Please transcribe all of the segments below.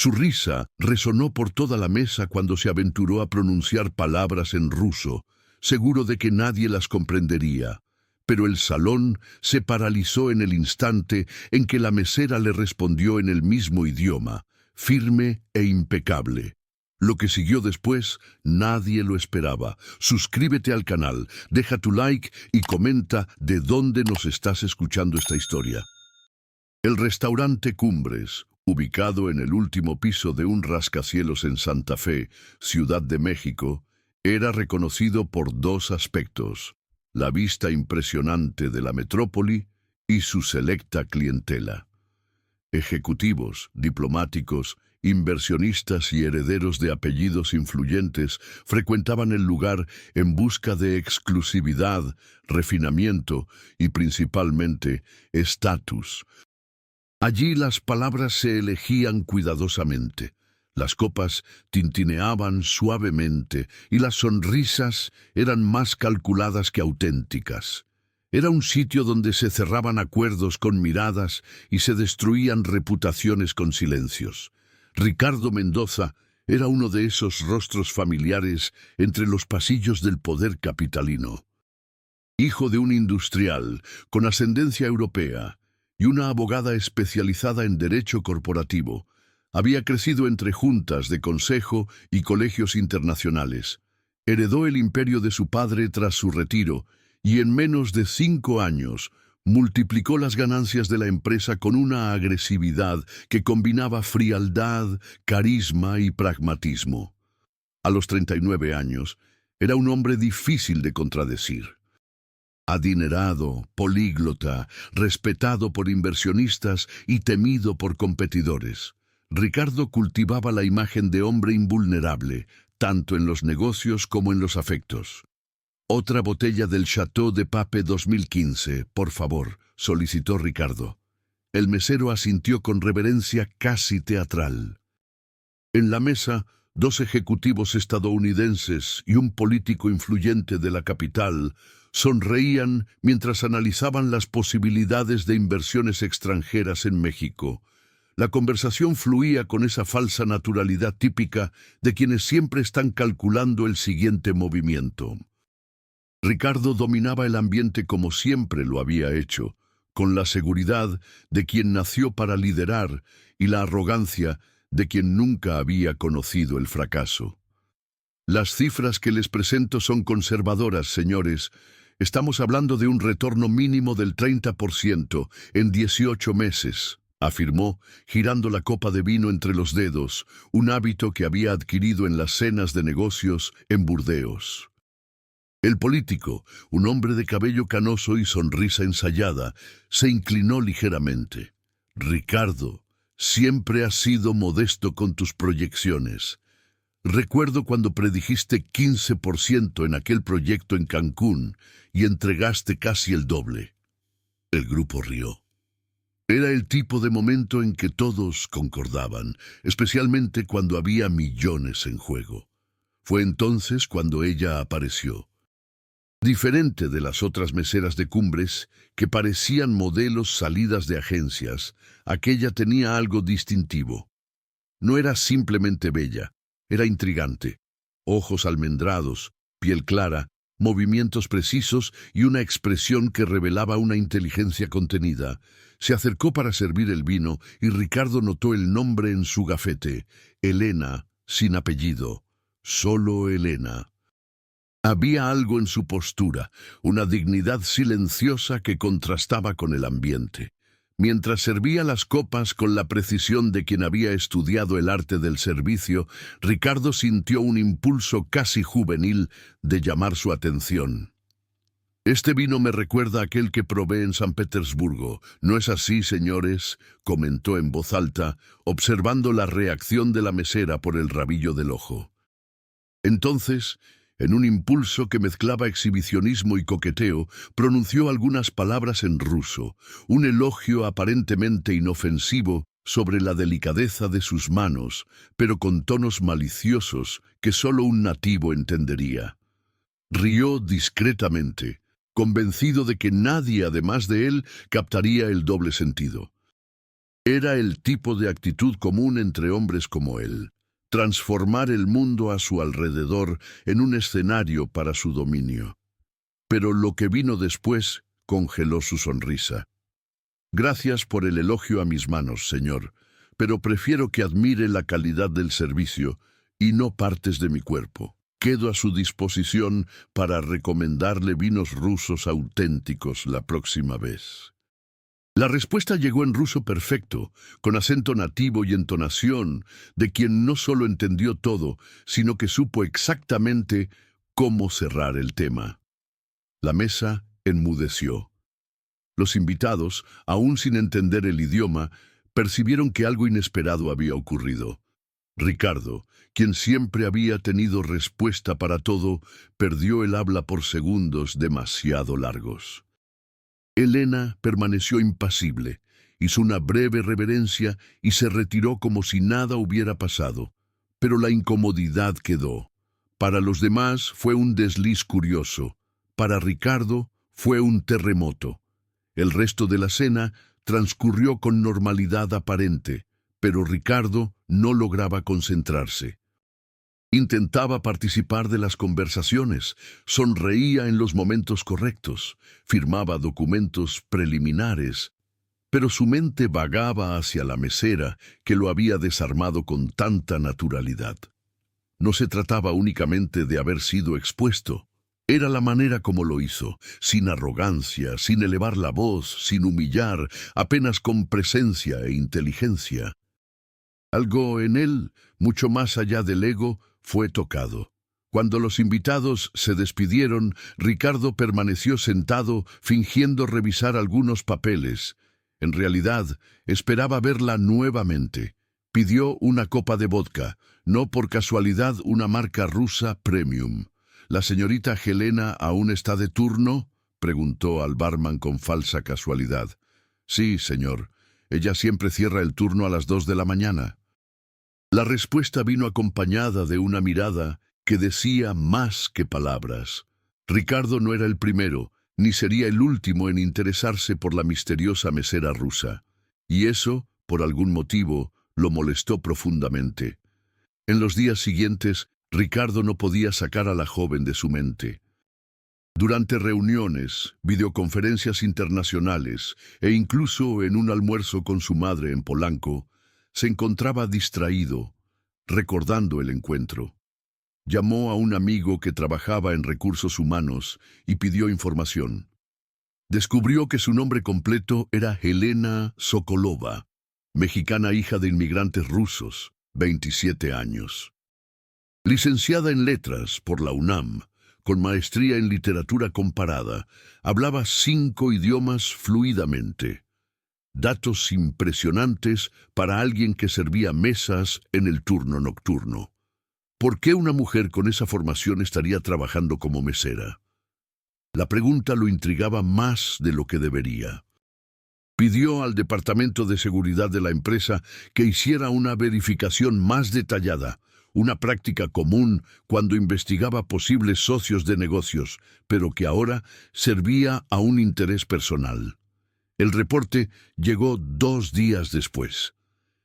Su risa resonó por toda la mesa cuando se aventuró a pronunciar palabras en ruso, seguro de que nadie las comprendería. Pero el salón se paralizó en el instante en que la mesera le respondió en el mismo idioma, firme e impecable. Lo que siguió después, nadie lo esperaba. Suscríbete al canal, deja tu like y comenta de dónde nos estás escuchando esta historia. El restaurante Cumbres, ubicado en el último piso de un rascacielos en Santa Fe, Ciudad de México, era reconocido por dos aspectos: la vista impresionante de la metrópoli y su selecta clientela. Ejecutivos, diplomáticos, inversionistas y herederos de apellidos influyentes frecuentaban el lugar en busca de exclusividad, refinamiento y principalmente estatus. Allí las palabras se elegían cuidadosamente, las copas tintineaban suavemente y las sonrisas eran más calculadas que auténticas. Era un sitio donde se cerraban acuerdos con miradas y se destruían reputaciones con silencios. Ricardo Mendoza era uno de esos rostros familiares entre los pasillos del poder capitalino. Hijo de un industrial con ascendencia europea y una abogada especializada en derecho corporativo, había crecido entre juntas de consejo y colegios internacionales. Heredó el imperio de su padre tras su retiro y en menos de 5 años multiplicó las ganancias de la empresa con una agresividad que combinaba frialdad, carisma y pragmatismo. A los 39 años, era un hombre difícil de contradecir. Adinerado, políglota, respetado por inversionistas y temido por competidores, Ricardo cultivaba la imagen de hombre invulnerable, tanto en los negocios como en los afectos. «Otra botella del Chateau de Pape 2015, por favor», solicitó Ricardo. El mesero asintió con reverencia casi teatral. En la mesa, 2 ejecutivos estadounidenses y un político influyente de la capital sonreían mientras analizaban las posibilidades de inversiones extranjeras en México. La conversación fluía con esa falsa naturalidad típica de quienes siempre están calculando el siguiente movimiento. Ricardo dominaba el ambiente como siempre lo había hecho, con la seguridad de quien nació para liderar y la arrogancia de quien nunca había conocido el fracaso. «Las cifras que les presento son conservadoras, señores. Estamos hablando de un retorno mínimo del 30% en 18 meses», afirmó, girando la copa de vino entre los dedos, un hábito que había adquirido en las cenas de negocios en Burdeos. El político, un hombre de cabello canoso y sonrisa ensayada, se inclinó ligeramente. «Ricardo, siempre has sido modesto con tus proyecciones. Recuerdo cuando predijiste 15% en aquel proyecto en Cancún y entregaste casi el doble». El grupo rió. Era el tipo de momento en que todos concordaban, especialmente cuando había millones en juego. Fue entonces cuando ella apareció. Diferente de las otras meseras de Cumbres, que parecían modelos salidas de agencias, aquella tenía algo distintivo. No era simplemente bella, era intrigante. Ojos almendrados, piel clara, movimientos precisos y una expresión que revelaba una inteligencia contenida. Se acercó para servir el vino y Ricardo notó el nombre en su gafete: Elena, sin apellido, solo Elena. Había algo en su postura, una dignidad silenciosa que contrastaba con el ambiente. Mientras servía las copas con la precisión de quien había estudiado el arte del servicio, Ricardo sintió un impulso casi juvenil de llamar su atención. «Este vino me recuerda a aquel que probé en San Petersburgo. ¿No es así, señores?», comentó en voz alta, observando la reacción de la mesera por el rabillo del ojo. Entonces, en un impulso que mezclaba exhibicionismo y coqueteo, pronunció algunas palabras en ruso, un elogio aparentemente inofensivo sobre la delicadeza de sus manos, pero con tonos maliciosos que solo un nativo entendería. Rió discretamente, convencido de que nadie además de él captaría el doble sentido. Era el tipo de actitud común entre hombres como él, transformar el mundo a su alrededor en un escenario para su dominio. Pero lo que vino después congeló su sonrisa. Gracias por el elogio a mis manos, señor, pero prefiero que admire la calidad del servicio y no partes de mi cuerpo. Quedo a su disposición para recomendarle vinos rusos auténticos la próxima vez. La respuesta llegó en ruso perfecto, con acento nativo y entonación, de quien no solo entendió todo, sino que supo exactamente cómo cerrar el tema. La mesa enmudeció. Los invitados, aún sin entender el idioma, percibieron que algo inesperado había ocurrido. Ricardo, quien siempre había tenido respuesta para todo, perdió el habla por segundos demasiado largos. Elena permaneció impasible, hizo una breve reverencia y se retiró como si nada hubiera pasado. Pero la incomodidad quedó. Para los demás fue un desliz curioso. Para Ricardo fue un terremoto. El resto de la cena transcurrió con normalidad aparente, pero Ricardo no lograba concentrarse. Intentaba participar de las conversaciones, sonreía en los momentos correctos, firmaba documentos preliminares, pero su mente vagaba hacia la mesera que lo había desarmado con tanta naturalidad. No se trataba únicamente de haber sido expuesto. Era la manera como lo hizo, sin arrogancia, sin elevar la voz, sin humillar, apenas con presencia e inteligencia. Algo en él, mucho más allá del ego, fue tocado. Cuando los invitados se despidieron, Ricardo permaneció sentado, fingiendo revisar algunos papeles. En realidad, esperaba verla nuevamente. Pidió una copa de vodka, no por casualidad una marca rusa premium. ¿La señorita Helena aún está de turno?, preguntó al barman con falsa casualidad. Sí, señor. Ella siempre cierra el turno a las 2 de la mañana. La respuesta vino acompañada de una mirada que decía más que palabras. Ricardo no era el primero, ni sería el último en interesarse por la misteriosa mesera rusa. Y eso, por algún motivo, lo molestó profundamente. En los días siguientes, Ricardo no podía sacar a la joven de su mente. Durante reuniones, videoconferencias internacionales e incluso en un almuerzo con su madre en Polanco, se encontraba distraído, recordando el encuentro. Llamó a un amigo que trabajaba en recursos humanos y pidió información. Descubrió que su nombre completo era Helena Sokolova, mexicana hija de inmigrantes rusos, 27 años. Licenciada en Letras por la UNAM, con maestría en literatura comparada, hablaba 5 idiomas fluidamente. Datos impresionantes para alguien que servía mesas en el turno nocturno. ¿Por qué una mujer con esa formación estaría trabajando como mesera? La pregunta lo intrigaba más de lo que debería. Pidió al Departamento de Seguridad de la empresa que hiciera una verificación más detallada, una práctica común cuando investigaba posibles socios de negocios, pero que ahora servía a un interés personal. El reporte llegó 2 días después.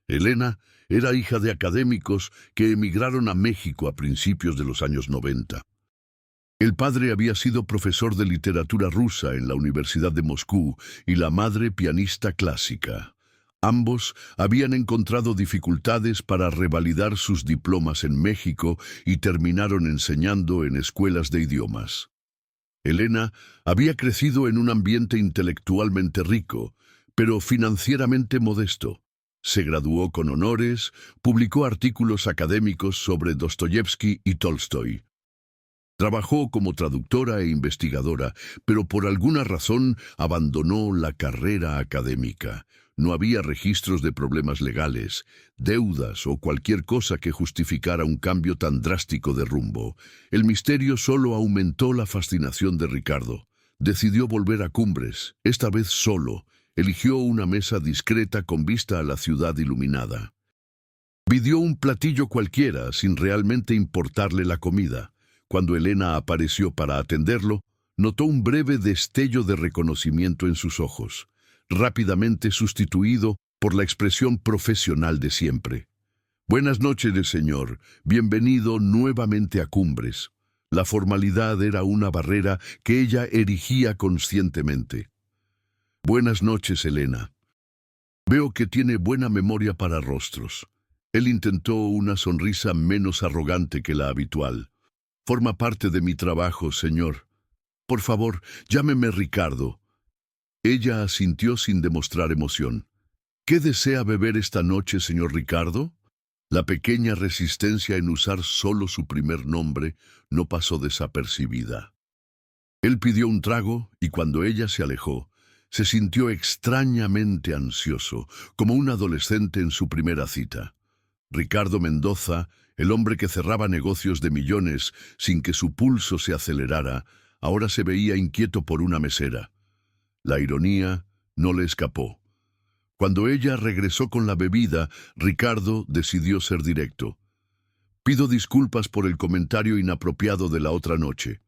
Helena era hija de académicos que emigraron a México a principios de los años 90. El padre había sido profesor de literatura rusa en la Universidad de Moscú y la madre pianista clásica. Ambos habían encontrado dificultades para revalidar sus diplomas en México y terminaron enseñando en escuelas de idiomas. Helena había crecido en un ambiente intelectualmente rico, pero financieramente modesto. Se graduó con honores, publicó artículos académicos sobre Dostoyevsky y Tolstoy. Trabajó como traductora e investigadora, pero por alguna razón abandonó la carrera académica. No había registros de problemas legales, deudas o cualquier cosa que justificara un cambio tan drástico de rumbo. El misterio solo aumentó la fascinación de Ricardo. Decidió volver a Cumbres, esta vez solo. Eligió una mesa discreta con vista a la ciudad iluminada. Pidió un platillo cualquiera sin realmente importarle la comida. Cuando Helena apareció para atenderlo, notó un breve destello de reconocimiento en sus ojos, rápidamente sustituido por la expresión profesional de siempre. Buenas noches, señor. Bienvenido nuevamente a Cumbres. La formalidad era una barrera que ella erigía conscientemente. Buenas noches, Elena. Veo que tiene buena memoria para rostros. Él intentó una sonrisa menos arrogante que la habitual. Forma parte de mi trabajo, señor. Por favor, llámeme Ricardo. Ella asintió sin demostrar emoción. ¿Qué desea beber esta noche, señor Ricardo? La pequeña resistencia en usar solo su primer nombre no pasó desapercibida. Él pidió un trago y cuando ella se alejó, se sintió extrañamente ansioso, como un adolescente en su primera cita. Ricardo Mendoza, el hombre que cerraba negocios de millones sin que su pulso se acelerara, ahora se veía inquieto por una mesera. La ironía no le escapó. Cuando ella regresó con la bebida, Ricardo decidió ser directo. Pido disculpas por el comentario inapropiado de la otra noche.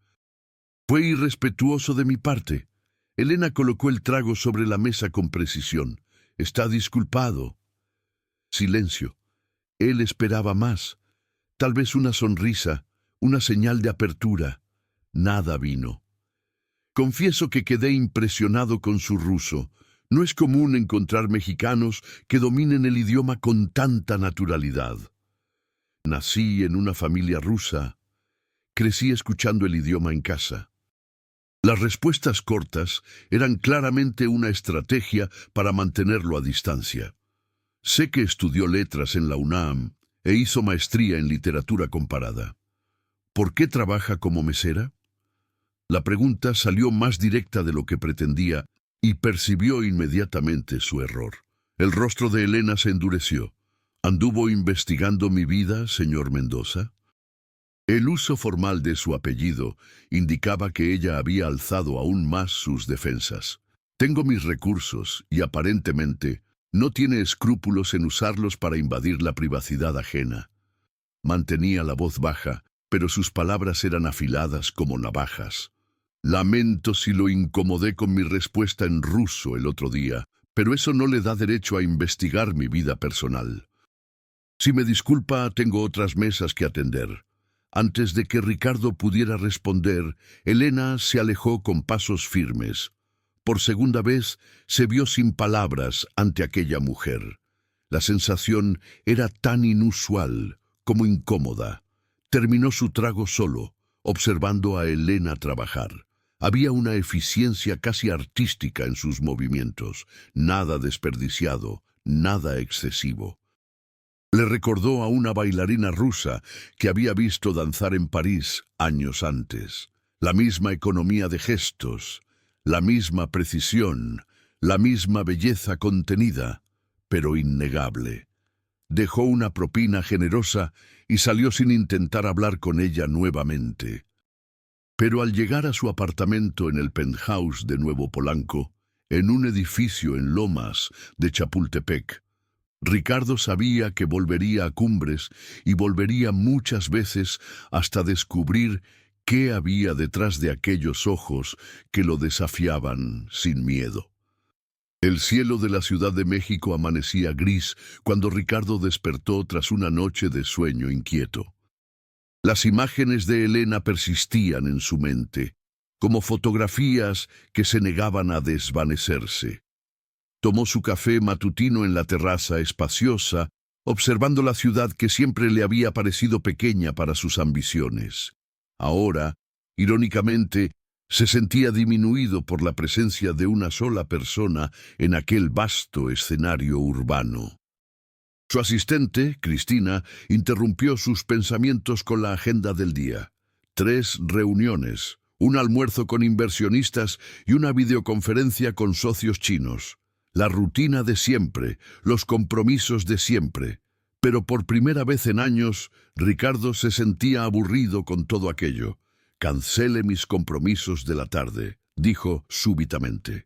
Fue irrespetuoso de mi parte. Elena colocó el trago sobre la mesa con precisión. Está disculpado. Silencio. Él esperaba más. Tal vez una sonrisa, una señal de apertura. Nada vino. Confieso que quedé impresionado con su ruso. No es común encontrar mexicanos que dominen el idioma con tanta naturalidad. Nací en una familia rusa. Crecí escuchando el idioma en casa. Las respuestas cortas eran claramente una estrategia para mantenerlo a distancia. Sé que estudió letras en la UNAM e hizo maestría en literatura comparada. ¿Por qué trabaja como mesera? La pregunta salió más directa de lo que pretendía y percibió inmediatamente su error. El rostro de Elena se endureció. ¿Anduvo investigando mi vida, señor Mendoza? El uso formal de su apellido indicaba que ella había alzado aún más sus defensas. Tengo mis recursos y aparentemente no tiene escrúpulos en usarlos para invadir la privacidad ajena. Mantenía la voz baja, pero sus palabras eran afiladas como navajas. Lamento si lo incomodé con mi respuesta en ruso el otro día, pero eso no le da derecho a investigar mi vida personal. Si me disculpa, tengo otras mesas que atender. Antes de que Ricardo pudiera responder, Elena se alejó con pasos firmes. Por segunda vez se vio sin palabras ante aquella mujer. La sensación era tan inusual como incómoda. Terminó su trago solo, observando a Elena trabajar. Había una eficiencia casi artística en sus movimientos, nada desperdiciado, nada excesivo. Le recordó a una bailarina rusa que había visto danzar en París años antes. La misma economía de gestos, la misma precisión, la misma belleza contenida, pero innegable. Dejó una propina generosa y salió sin intentar hablar con ella nuevamente. Pero al llegar a su apartamento en el penthouse de Nuevo Polanco, en un edificio en Lomas de Chapultepec, Ricardo sabía que volvería a Cumbres y volvería muchas veces hasta descubrir qué había detrás de aquellos ojos que lo desafiaban sin miedo. El cielo de la Ciudad de México amanecía gris cuando Ricardo despertó tras una noche de sueño inquieto. Las imágenes de Elena persistían en su mente, como fotografías que se negaban a desvanecerse. Tomó su café matutino en la terraza espaciosa, observando la ciudad que siempre le había parecido pequeña para sus ambiciones. Ahora, irónicamente, se sentía disminuido por la presencia de una sola persona en aquel vasto escenario urbano. Su asistente, Cristina, interrumpió sus pensamientos con la agenda del día. 3 reuniones, un almuerzo con inversionistas y una videoconferencia con socios chinos. La rutina de siempre, los compromisos de siempre. Pero por primera vez en años, Ricardo se sentía aburrido con todo aquello. «Cancele mis compromisos de la tarde», dijo súbitamente.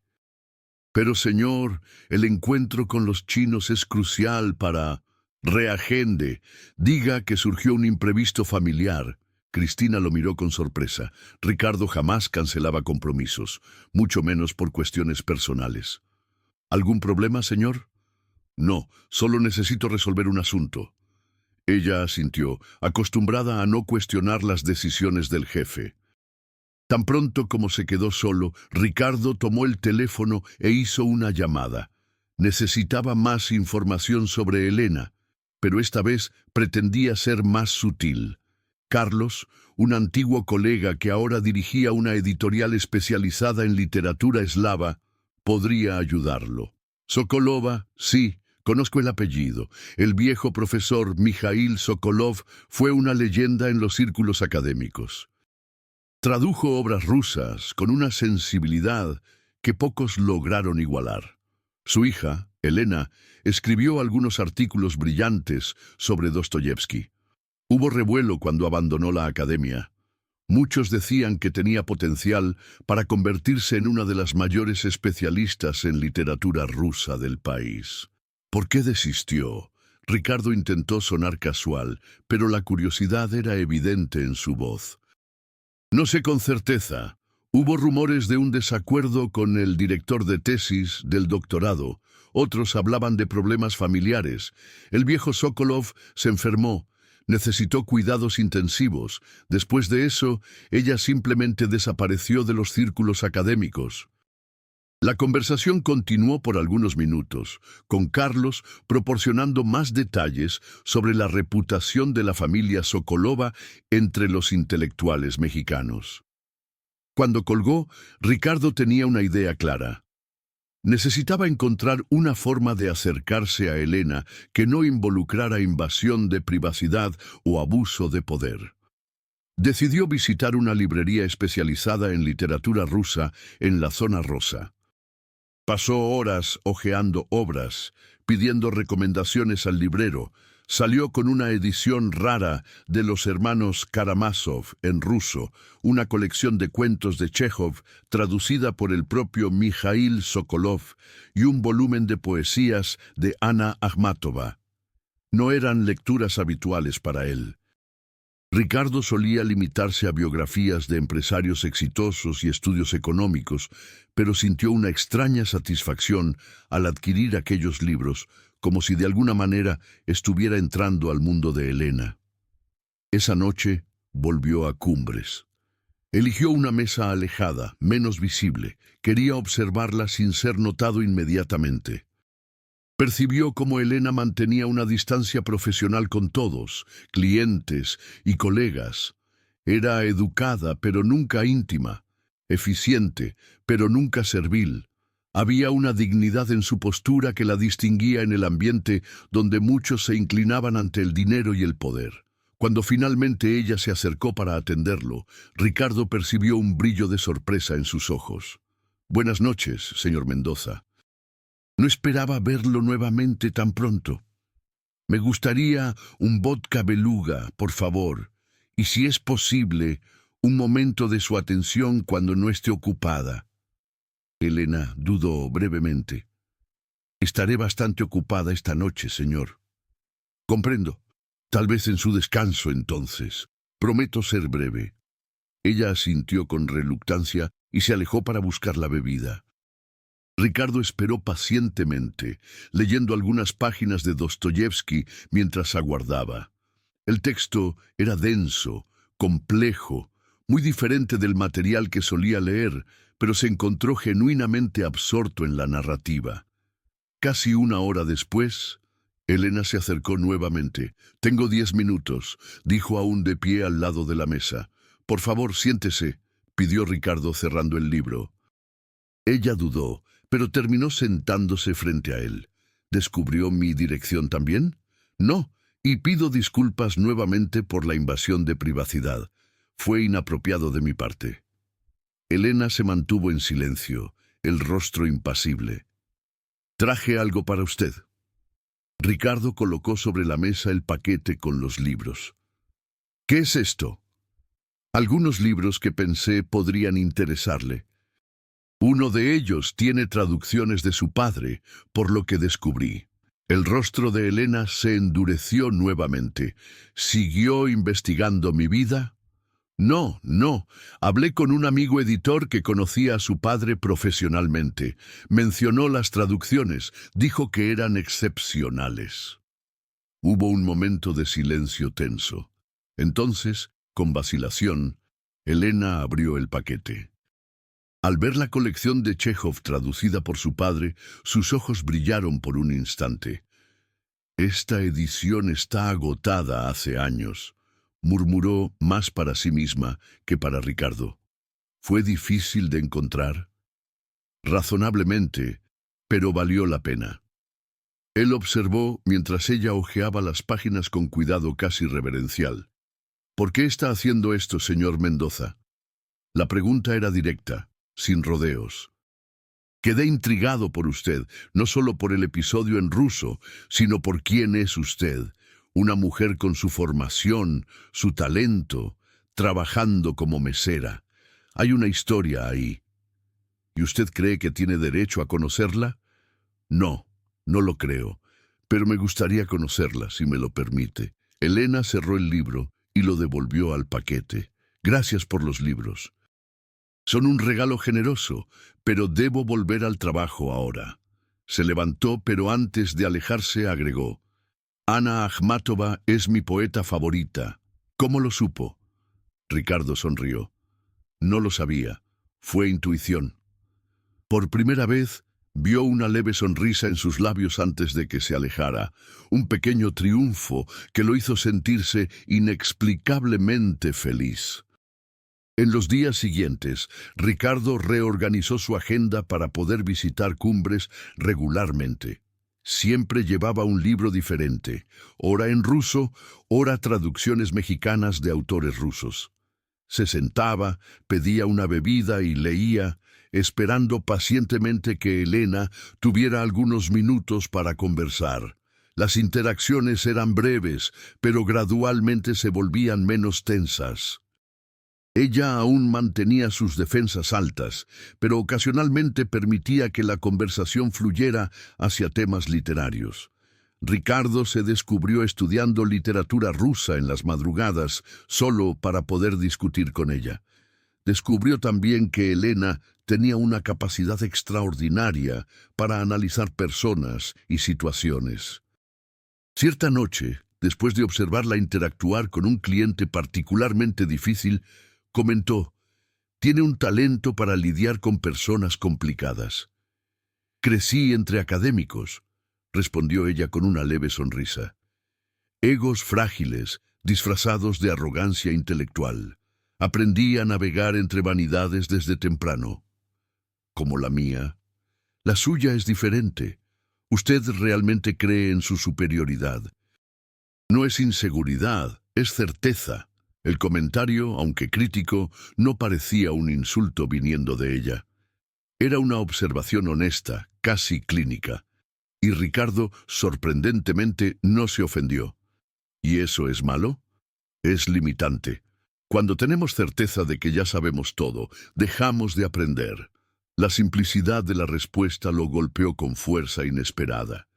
«Pero señor, el encuentro con los chinos es crucial para...» «Reagende. Diga que surgió un imprevisto familiar». Cristina lo miró con sorpresa. Ricardo jamás cancelaba compromisos, mucho menos por cuestiones personales. «¿Algún problema, señor?» No, solo necesito resolver un asunto. Ella asintió, acostumbrada a no cuestionar las decisiones del jefe. Tan pronto como se quedó solo, Ricardo tomó el teléfono e hizo una llamada. Necesitaba más información sobre Elena, pero esta vez pretendía ser más sutil. Carlos, un antiguo colega que ahora dirigía una editorial especializada en literatura eslava, podría ayudarlo. Sokolova, sí, conozco el apellido. El viejo profesor Mikhail Sokolov fue una leyenda en los círculos académicos. Tradujo obras rusas con una sensibilidad que pocos lograron igualar. Su hija, Elena, escribió algunos artículos brillantes sobre Dostoyevski. Hubo revuelo cuando abandonó la academia. Muchos decían que tenía potencial para convertirse en una de las mayores especialistas en literatura rusa del país. ¿Por qué desistió? Ricardo intentó sonar casual, pero la curiosidad era evidente en su voz. No sé con certeza. Hubo rumores de un desacuerdo con el director de tesis del doctorado. Otros hablaban de problemas familiares. El viejo Sokolov se enfermó. Necesitó cuidados intensivos. Después de eso, ella simplemente desapareció de los círculos académicos. La conversación continuó por algunos minutos, con Carlos proporcionando más detalles sobre la reputación de la familia Sokolova entre los intelectuales mexicanos. Cuando colgó, Ricardo tenía una idea clara. Necesitaba encontrar una forma de acercarse a Elena que no involucrara invasión de privacidad o abuso de poder. Decidió visitar una librería especializada en literatura rusa en la zona rosa. Pasó horas hojeando obras, pidiendo recomendaciones al librero. Salió con una edición rara de los hermanos Karamazov en ruso, una colección de cuentos de Chejov traducida por el propio Mikhail Sokolov y un volumen de poesías de Anna Akhmatova. No eran lecturas habituales para él. Ricardo solía limitarse a biografías de empresarios exitosos y estudios económicos, pero sintió una extraña satisfacción al adquirir aquellos libros, como si de alguna manera estuviera entrando al mundo de Elena. Esa noche volvió a Cumbres. Eligió una mesa alejada, menos visible. Quería observarla sin ser notado inmediatamente. Percibió cómo Elena mantenía una distancia profesional con todos, clientes y colegas. Era educada, pero nunca íntima, eficiente, pero nunca servil. Había una dignidad en su postura que la distinguía en el ambiente donde muchos se inclinaban ante el dinero y el poder. Cuando finalmente ella se acercó para atenderlo, Ricardo percibió un brillo de sorpresa en sus ojos. «Buenas noches, señor Mendoza. No esperaba verlo nuevamente tan pronto. Me gustaría un vodka beluga, por favor, y si es posible, un momento de su atención cuando no esté ocupada». Elena dudó brevemente. «Estaré bastante ocupada esta noche, señor». «Comprendo. Tal vez en su descanso, entonces. Prometo ser breve». Ella asintió con reluctancia y se alejó para buscar la bebida. Ricardo esperó pacientemente, leyendo algunas páginas de Dostoyevski mientras aguardaba. El texto era denso, complejo, muy diferente del material que solía leer, pero se encontró genuinamente absorto en la narrativa. Casi una hora después, Elena se acercó nuevamente. «Tengo 10 minutos», dijo aún de pie al lado de la mesa. «Por favor, siéntese», pidió Ricardo cerrando el libro. Ella dudó, pero terminó sentándose frente a él. ¿Descubrió mi dirección también? No, y pido disculpas nuevamente por la invasión de privacidad. Fue inapropiado de mi parte. Elena se mantuvo en silencio, el rostro impasible. «Traje algo para usted». Ricardo colocó sobre la mesa el paquete con los libros. «¿Qué es esto?» «Algunos libros que pensé podrían interesarle. Uno de ellos tiene traducciones de su padre, por lo que descubrí». El rostro de Elena se endureció nuevamente. «¿Siguió investigando mi vida?» No, no. Hablé con un amigo editor que conocía a su padre profesionalmente. Mencionó las traducciones. Dijo que eran excepcionales. Hubo un momento de silencio tenso. Entonces, con vacilación, Elena abrió el paquete. Al ver la colección de Chekhov traducida por su padre, sus ojos brillaron por un instante. «Esta edición está agotada hace años», murmuró más para sí misma que para Ricardo. «¿Fue difícil de encontrar?» «Razonablemente, pero valió la pena». Él observó mientras ella hojeaba las páginas con cuidado casi reverencial. «¿Por qué está haciendo esto, señor Mendoza?» La pregunta era directa, sin rodeos. «Quedé intrigado por usted, no solo por el episodio en ruso, sino por quién es usted, una mujer con su formación, su talento, trabajando como mesera. Hay una historia ahí. ¿Y usted cree que tiene derecho a conocerla?» «No, no lo creo, pero me gustaría conocerla, si me lo permite». Elena cerró el libro y lo devolvió al paquete. «Gracias por los libros. Son un regalo generoso, pero debo volver al trabajo ahora». Se levantó, pero antes de alejarse agregó: «Ana Akhmatova es mi poeta favorita». «¿Cómo lo supo?» Ricardo sonrió. «No lo sabía. Fue intuición». Por primera vez, vio una leve sonrisa en sus labios antes de que se alejara, un pequeño triunfo que lo hizo sentirse inexplicablemente feliz. En los días siguientes, Ricardo reorganizó su agenda para poder visitar Cumbres regularmente. Siempre llevaba un libro diferente, ora en ruso, ora traducciones mexicanas de autores rusos. Se sentaba, pedía una bebida y leía, esperando pacientemente que Elena tuviera algunos minutos para conversar. Las interacciones eran breves, pero gradualmente se volvían menos tensas. Ella aún mantenía sus defensas altas, pero ocasionalmente permitía que la conversación fluyera hacia temas literarios. Ricardo se descubrió estudiando literatura rusa en las madrugadas, solo para poder discutir con ella. Descubrió también que Elena tenía una capacidad extraordinaria para analizar personas y situaciones. Cierta noche, después de observarla interactuar con un cliente particularmente difícil, comentó: «Tiene un talento para lidiar con personas complicadas». «Crecí entre académicos», respondió ella con una leve sonrisa. «Egos frágiles, disfrazados de arrogancia intelectual. Aprendí a navegar entre vanidades desde temprano». «Como la mía. La suya es diferente. Usted realmente cree en su superioridad. No es inseguridad, es certeza». El comentario, aunque crítico, no parecía un insulto viniendo de ella. Era una observación honesta, casi clínica. Y Ricardo, sorprendentemente, no se ofendió. ¿Y eso es malo? Es limitante. Cuando tenemos certeza de que ya sabemos todo, dejamos de aprender. La simplicidad de la respuesta lo golpeó con fuerza inesperada.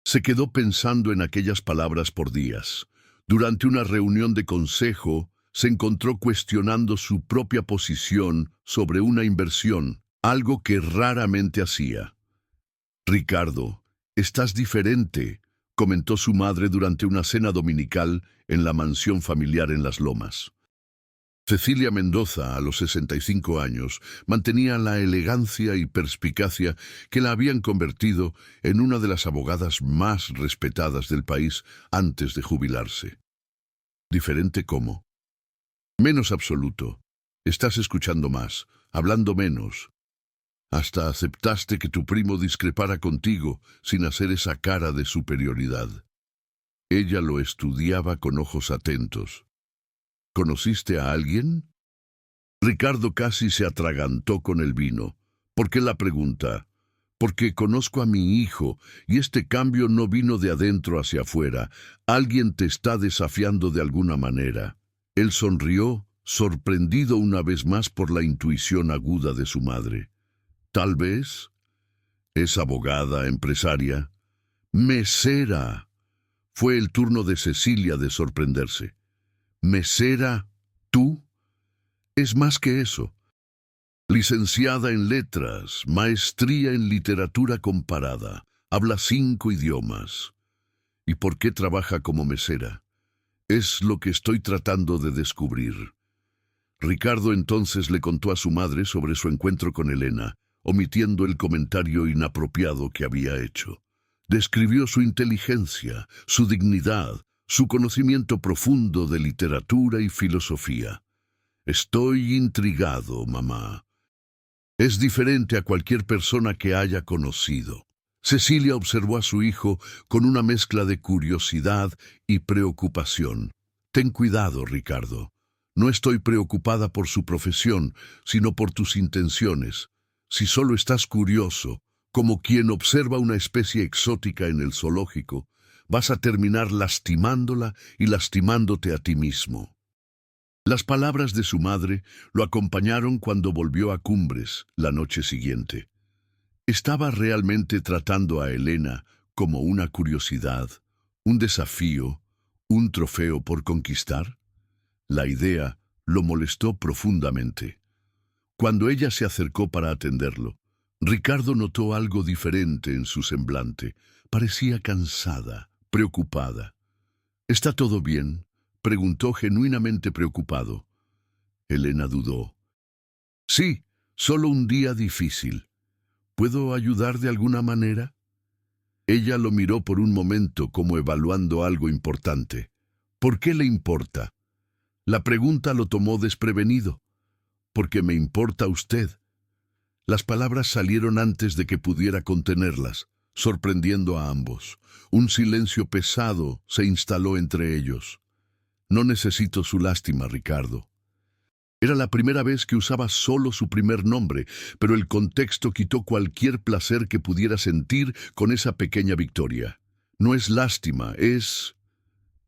Se quedó pensando en aquellas palabras por días. Durante una reunión de consejo, se encontró cuestionando su propia posición sobre una inversión, algo que raramente hacía. «Ricardo, estás diferente», comentó su madre durante una cena dominical en la mansión familiar en Las Lomas. Cecilia Mendoza, a los 65 años, mantenía la elegancia y perspicacia que la habían convertido en una de las abogadas más respetadas del país antes de jubilarse. ¿Diferente cómo? Menos absoluto. Estás escuchando más, hablando menos. Hasta aceptaste que tu primo discrepara contigo sin hacer esa cara de superioridad. Ella lo estudiaba con ojos atentos. ¿Conociste a alguien? Ricardo casi se atragantó con el vino. ¿Por qué la pregunta? Porque conozco a mi hijo, y este cambio no vino de adentro hacia afuera. Alguien te está desafiando de alguna manera. Él sonrió, sorprendido una vez más por la intuición aguda de su madre. Tal vez. ¿Es abogada, empresaria? ¡Mesera! Fue el turno de Cecilia de sorprenderse. ¿Mesera? ¿Tú? Es más que eso. Licenciada en letras, maestría en literatura comparada, habla 5 idiomas. ¿Y por qué trabaja como mesera? Es lo que estoy tratando de descubrir. Ricardo entonces le contó a su madre sobre su encuentro con Elena, omitiendo el comentario inapropiado que había hecho. Describió su inteligencia, su dignidad, su conocimiento profundo de literatura y filosofía. Estoy intrigado, mamá. Es diferente a cualquier persona que haya conocido. Cecilia observó a su hijo con una mezcla de curiosidad y preocupación. Ten cuidado, Ricardo. No estoy preocupada por su profesión, sino por tus intenciones. Si solo estás curioso, como quien observa una especie exótica en el zoológico, vas a terminar lastimándola y lastimándote a ti mismo. Las palabras de su madre lo acompañaron cuando volvió a Cumbres la noche siguiente. Estaba realmente tratando a Elena como una curiosidad, un desafío, un trofeo por conquistar. La idea lo molestó profundamente. Cuando ella se acercó para atenderlo, Ricardo notó algo diferente en su semblante. Parecía cansada, preocupada. ¿Está todo bien?, preguntó genuinamente preocupado. Elena dudó. Sí, solo un día difícil. ¿Puedo ayudar de alguna manera? Ella lo miró por un momento como evaluando algo importante. ¿Por qué le importa? La pregunta lo tomó desprevenido. Porque me importa usted. Las palabras salieron antes de que pudiera contenerlas, sorprendiendo a ambos. Un silencio pesado se instaló entre ellos. No necesito su lástima, Ricardo. Era la primera vez que usaba solo su primer nombre, pero el contexto quitó cualquier placer que pudiera sentir con esa pequeña victoria. No es lástima, es...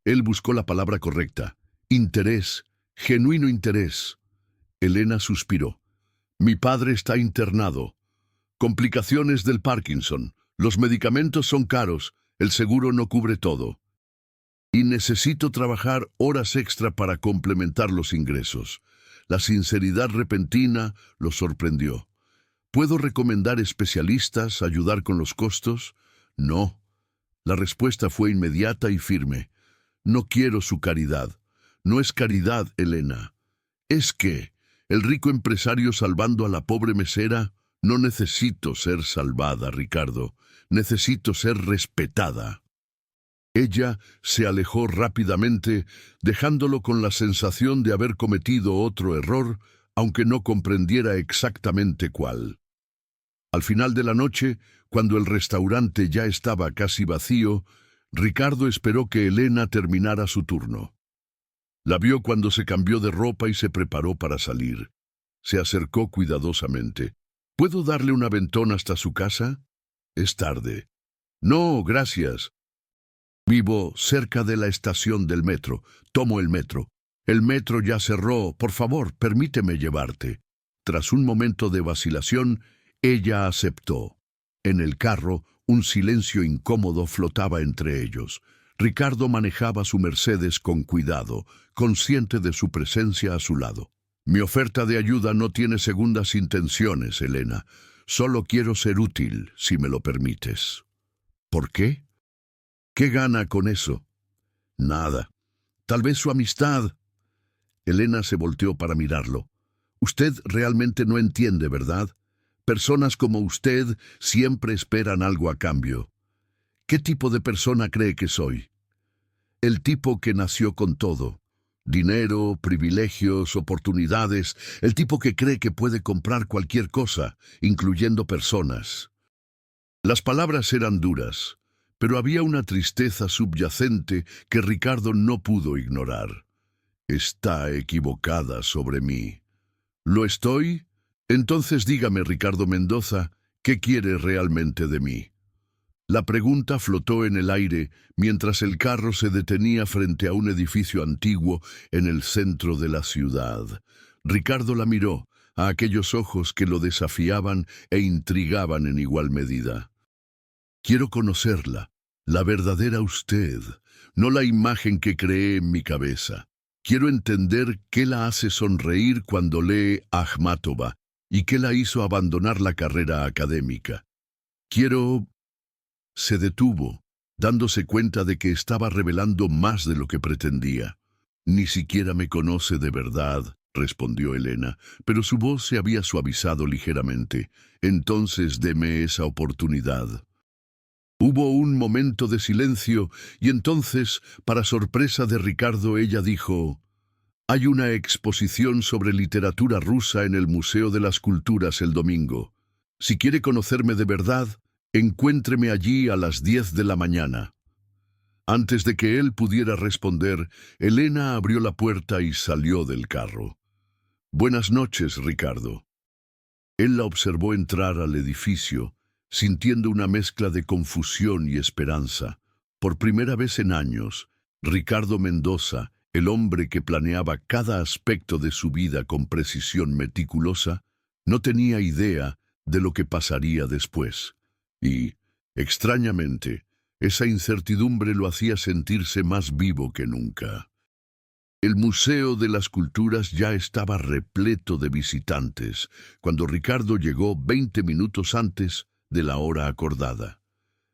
Él buscó la palabra correcta. Interés, genuino interés. Elena suspiró. Mi padre está internado. Complicaciones del Parkinson. Los medicamentos son caros. El seguro no cubre todo. Y necesito trabajar horas extra para complementar los ingresos. La sinceridad repentina lo sorprendió. ¿Puedo recomendar especialistas, ayudar con los costos? No. La respuesta fue inmediata y firme. No quiero su caridad. No es caridad, Elena. Es que, el rico empresario salvando a la pobre mesera, no necesito ser salvada, Ricardo. Necesito ser respetada. Ella se alejó rápidamente, dejándolo con la sensación de haber cometido otro error, aunque no comprendiera exactamente cuál. Al final de la noche, cuando el restaurante ya estaba casi vacío, Ricardo esperó que Elena terminara su turno. La vio cuando se cambió de ropa y se preparó para salir. Se acercó cuidadosamente. ¿Puedo darle un aventón hasta su casa? Es tarde. No, gracias. Vivo cerca de la estación del metro. Tomo el metro. El metro ya cerró. Por favor, permíteme llevarte. Tras un momento de vacilación, ella aceptó. En el carro, un silencio incómodo flotaba entre ellos. Ricardo manejaba su Mercedes con cuidado, consciente de su presencia a su lado. Mi oferta de ayuda no tiene segundas intenciones, Elena. Solo quiero ser útil, si me lo permites. ¿Por qué? ¿Qué gana con eso? Nada. Tal vez su amistad. Elena se volteó para mirarlo. Usted realmente no entiende, ¿verdad? Personas como usted siempre esperan algo a cambio. ¿Qué tipo de persona cree que soy? El tipo que nació con todo. Dinero, privilegios, oportunidades. El tipo que cree que puede comprar cualquier cosa, incluyendo personas. Las palabras eran duras, pero había una tristeza subyacente que Ricardo no pudo ignorar. Está equivocada sobre mí. ¿Lo estoy? Entonces dígame, Ricardo Mendoza, ¿qué quiere realmente de mí? La pregunta flotó en el aire mientras el carro se detenía frente a un edificio antiguo en el centro de la ciudad. Ricardo la miró, a aquellos ojos que lo desafiaban e intrigaban en igual medida. Quiero conocerla, la verdadera usted, no la imagen que creé en mi cabeza. Quiero entender qué la hace sonreír cuando lee Akhmatova y qué la hizo abandonar la carrera académica. Quiero... Se detuvo, dándose cuenta de que estaba revelando más de lo que pretendía. Ni siquiera me conoce de verdad, respondió Elena, pero su voz se había suavizado ligeramente. Entonces deme esa oportunidad. Hubo un momento de silencio y entonces, para sorpresa de Ricardo, ella dijo: «Hay una exposición sobre literatura rusa en el Museo de las Culturas el domingo. Si quiere conocerme de verdad, encuéntreme allí a las 10 de la mañana». Antes de que él pudiera responder, Elena abrió la puerta y salió del carro. «Buenas noches, Ricardo». Él la observó entrar al edificio, sintiendo una mezcla de confusión y esperanza. Por primera vez en años, Ricardo Mendoza, el hombre que planeaba cada aspecto de su vida con precisión meticulosa, no tenía idea de lo que pasaría después. Y, extrañamente, esa incertidumbre lo hacía sentirse más vivo que nunca. El Museo de las Culturas ya estaba repleto de visitantes cuando Ricardo llegó 20 minutos antes de la hora acordada.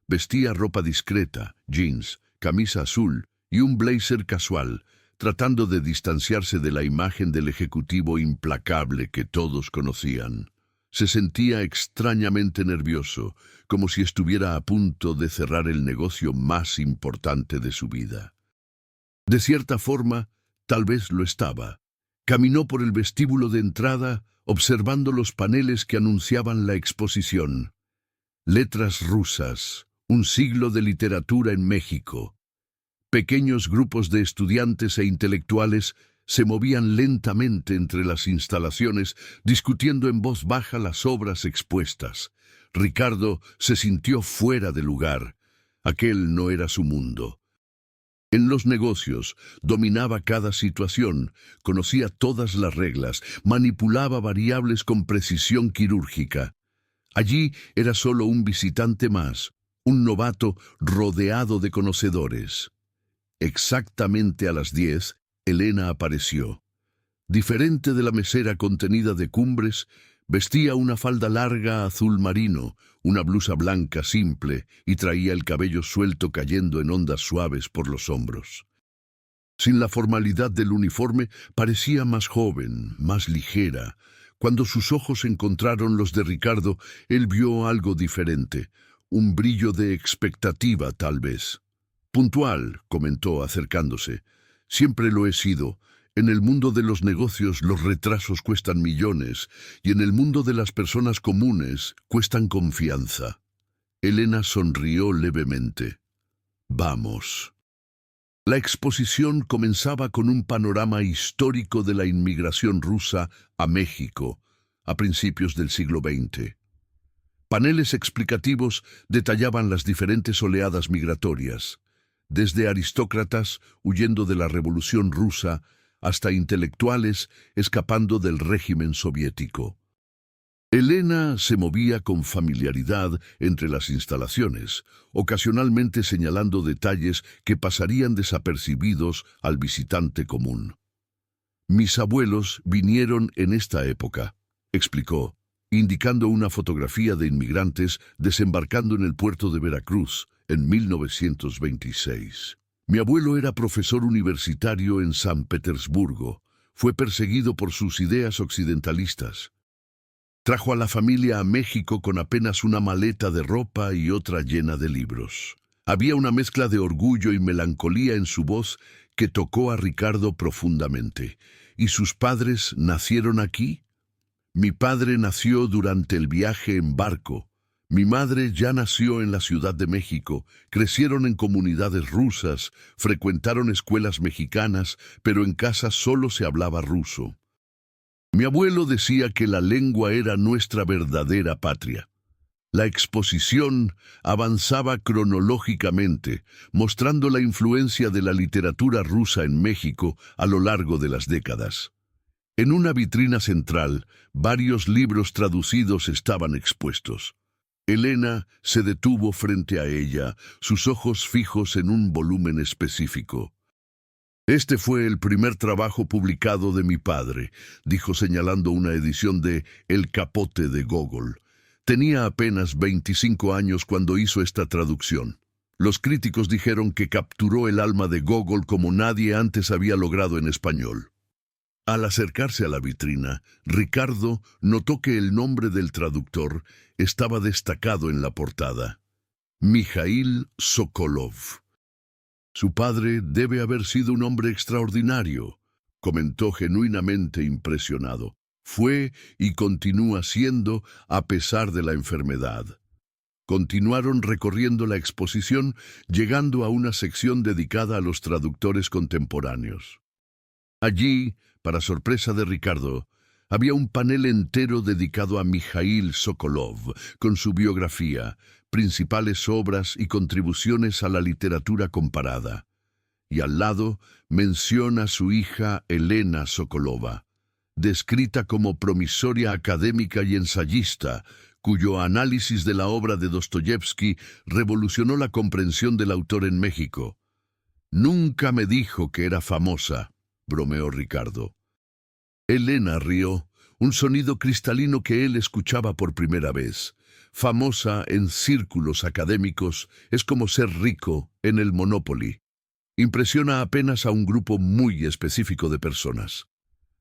Vestía ropa discreta, jeans, camisa azul y un blazer casual, tratando de distanciarse de la imagen del ejecutivo implacable que todos conocían. Se sentía extrañamente nervioso, como si estuviera a punto de cerrar el negocio más importante de su vida. De cierta forma, tal vez lo estaba. Caminó por el vestíbulo de entrada, observando los paneles que anunciaban la exposición. Letras rusas, un siglo de literatura en México. Pequeños grupos de estudiantes e intelectuales se movían lentamente entre las instalaciones, discutiendo en voz baja las obras expuestas. Ricardo se sintió fuera de lugar. Aquel no era su mundo. En los negocios dominaba cada situación, conocía todas las reglas, manipulaba variables con precisión quirúrgica. Allí era solo un visitante más, un novato rodeado de conocedores. Exactamente a las 10, Elena apareció. Diferente de la mesera contenida de cumbres, vestía una falda larga azul marino, una blusa blanca simple y traía el cabello suelto cayendo en ondas suaves por los hombros. Sin la formalidad del uniforme, parecía más joven, más ligera. Cuando sus ojos encontraron los de Ricardo, él vio algo diferente, un brillo de expectativa tal vez. «Puntual», comentó acercándose. «Siempre lo he sido. En el mundo de los negocios los retrasos cuestan millones y en el mundo de las personas comunes cuestan confianza». Elena sonrió levemente. «Vamos». La exposición comenzaba con un panorama histórico de la inmigración rusa a México a principios del siglo XX. Paneles explicativos detallaban las diferentes oleadas migratorias, desde aristócratas huyendo de la Revolución Rusa hasta intelectuales escapando del régimen soviético. Elena se movía con familiaridad entre las instalaciones, ocasionalmente señalando detalles que pasarían desapercibidos al visitante común. «Mis abuelos vinieron en esta época», explicó, indicando una fotografía de inmigrantes desembarcando en el puerto de Veracruz en 1926. «Mi abuelo era profesor universitario en San Petersburgo. Fue perseguido por sus ideas occidentalistas. Trajo a la familia a México con apenas una maleta de ropa y otra llena de libros». Había una mezcla de orgullo y melancolía en su voz que tocó a Ricardo profundamente. «¿Y sus padres nacieron aquí?» «Mi padre nació durante el viaje en barco. Mi madre ya nació en la Ciudad de México, crecieron en comunidades rusas, frecuentaron escuelas mexicanas, pero en casa solo se hablaba ruso. Mi abuelo decía que la lengua era nuestra verdadera patria». La exposición avanzaba cronológicamente, mostrando la influencia de la literatura rusa en México a lo largo de las décadas. En una vitrina central, varios libros traducidos estaban expuestos. Elena se detuvo frente a ella, sus ojos fijos en un volumen específico. Este fue el primer trabajo publicado de mi padre, dijo señalando una edición de El Capote de Gogol. Tenía apenas 25 años cuando hizo esta traducción. Los críticos dijeron que capturó el alma de Gogol como nadie antes había logrado en español. Al acercarse a la vitrina, Ricardo notó que el nombre del traductor estaba destacado en la portada. Mijaíl Sokolov. Su padre debe haber sido un hombre extraordinario, comentó genuinamente impresionado. Fue y continúa siendo a pesar de la enfermedad. Continuaron recorriendo la exposición, llegando a una sección dedicada a los traductores contemporáneos. Allí, para sorpresa de Ricardo, había un panel entero dedicado a Mijaíl Sokolov, con su biografía, principales obras y contribuciones a la literatura comparada. Y al lado menciona a su hija Elena Sokolova, descrita como promisoria académica y ensayista, cuyo análisis de la obra de Dostoyevsky revolucionó la comprensión del autor en México. «Nunca me dijo que era famosa», bromeó Ricardo. Elena rió, un sonido cristalino que él escuchaba por primera vez. Famosa en círculos académicos es como ser rico en el Monopoly. Impresiona apenas a un grupo muy específico de personas.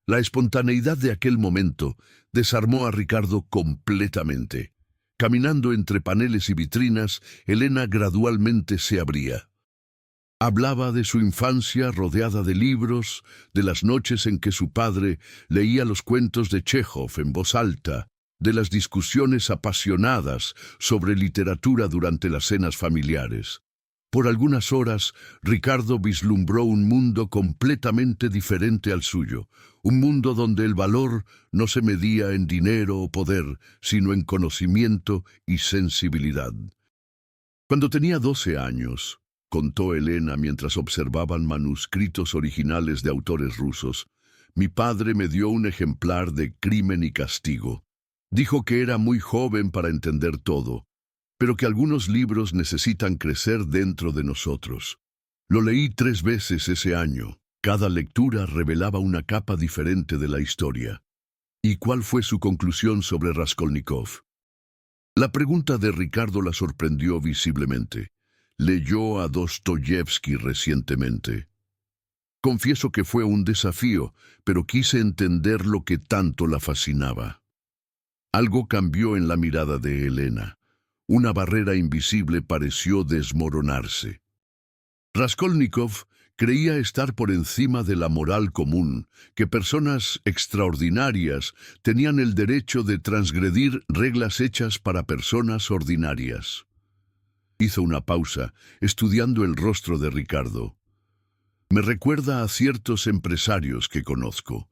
La espontaneidad de aquel momento desarmó a Ricardo completamente. Caminando entre paneles y vitrinas, Elena gradualmente se abría. Hablaba de su infancia rodeada de libros, de las noches en que su padre leía los cuentos de Chejov en voz alta, de las discusiones apasionadas sobre literatura durante las cenas familiares. Por algunas horas, Ricardo vislumbró un mundo completamente diferente al suyo, un mundo donde el valor no se medía en dinero o poder, sino en conocimiento y sensibilidad. Cuando tenía 12 años, contó Elena mientras observaban manuscritos originales de autores rusos, mi padre me dio un ejemplar de Crimen y Castigo. Dijo que era muy joven para entender todo, pero que algunos libros necesitan crecer dentro de nosotros. Lo leí 3 veces ese año. Cada lectura revelaba una capa diferente de la historia. ¿Y cuál fue su conclusión sobre Raskolnikov? La pregunta de Ricardo la sorprendió visiblemente. Leyó a Dostoyevsky recientemente. Confieso que fue un desafío, pero quise entender lo que tanto la fascinaba. Algo cambió en la mirada de Elena. Una barrera invisible pareció desmoronarse. Raskolnikov creía estar por encima de la moral común, que personas extraordinarias tenían el derecho de transgredir reglas hechas para personas ordinarias. Hizo una pausa, estudiando el rostro de Ricardo. Me recuerda a ciertos empresarios que conozco.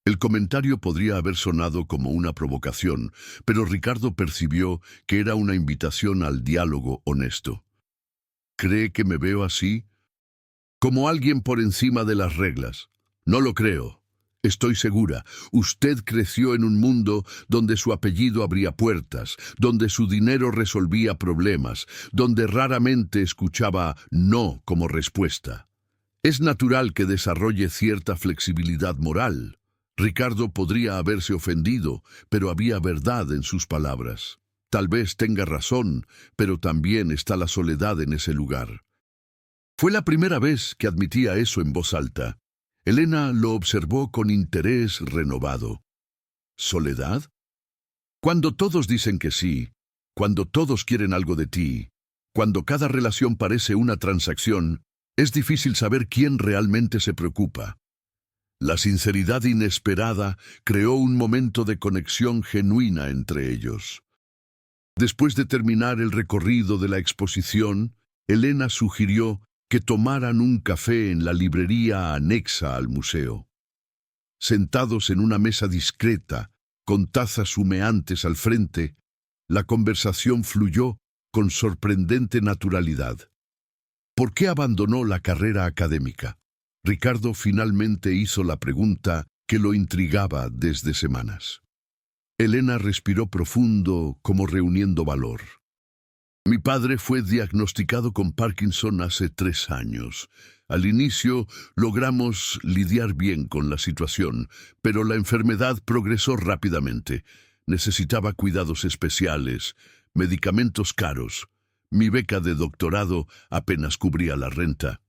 El comentario podría haber sonado como una provocación, pero Ricardo percibió que era una invitación al diálogo honesto. ¿Cree que me veo así? Como alguien por encima de las reglas. No lo creo. Estoy segura, usted creció en un mundo donde su apellido abría puertas, donde su dinero resolvía problemas, donde raramente escuchaba no como respuesta. Es natural que desarrolle cierta flexibilidad moral. Ricardo podría haberse ofendido, pero había verdad en sus palabras. Tal vez tenga razón, pero también está la soledad en ese lugar. Fue la primera vez que admitía eso en voz alta. Elena lo observó con interés renovado. ¿Soledad? Cuando todos dicen que sí, cuando todos quieren algo de ti, cuando cada relación parece una transacción, es difícil saber quién realmente se preocupa. La sinceridad inesperada creó un momento de conexión genuina entre ellos. Después de terminar el recorrido de la exposición, Elena sugirió que tomaran un café en la librería anexa al museo. Sentados en una mesa discreta, con tazas humeantes al frente, la conversación fluyó con sorprendente naturalidad. ¿Por qué abandonó la carrera académica? Ricardo finalmente hizo la pregunta que lo intrigaba desde semanas. Elena respiró profundo, como reuniendo valor. Mi padre fue diagnosticado con Parkinson hace 3 años. Al inicio logramos lidiar bien con la situación, pero la enfermedad progresó rápidamente. Necesitaba cuidados especiales, medicamentos caros. Mi beca de doctorado apenas cubría la renta.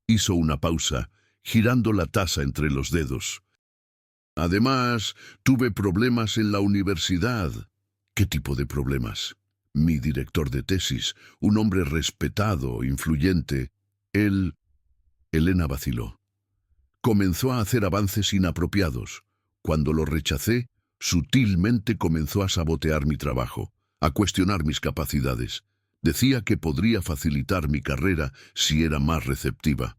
Hizo una pausa, girando la taza entre los dedos. Además, tuve problemas en la universidad. ¿Qué tipo de problemas? Mi director de tesis, un hombre respetado, influyente, Elena vaciló. Comenzó a hacer avances inapropiados. Cuando lo rechacé, sutilmente comenzó a sabotear mi trabajo, a cuestionar mis capacidades. Decía que podría facilitar mi carrera si era más receptiva.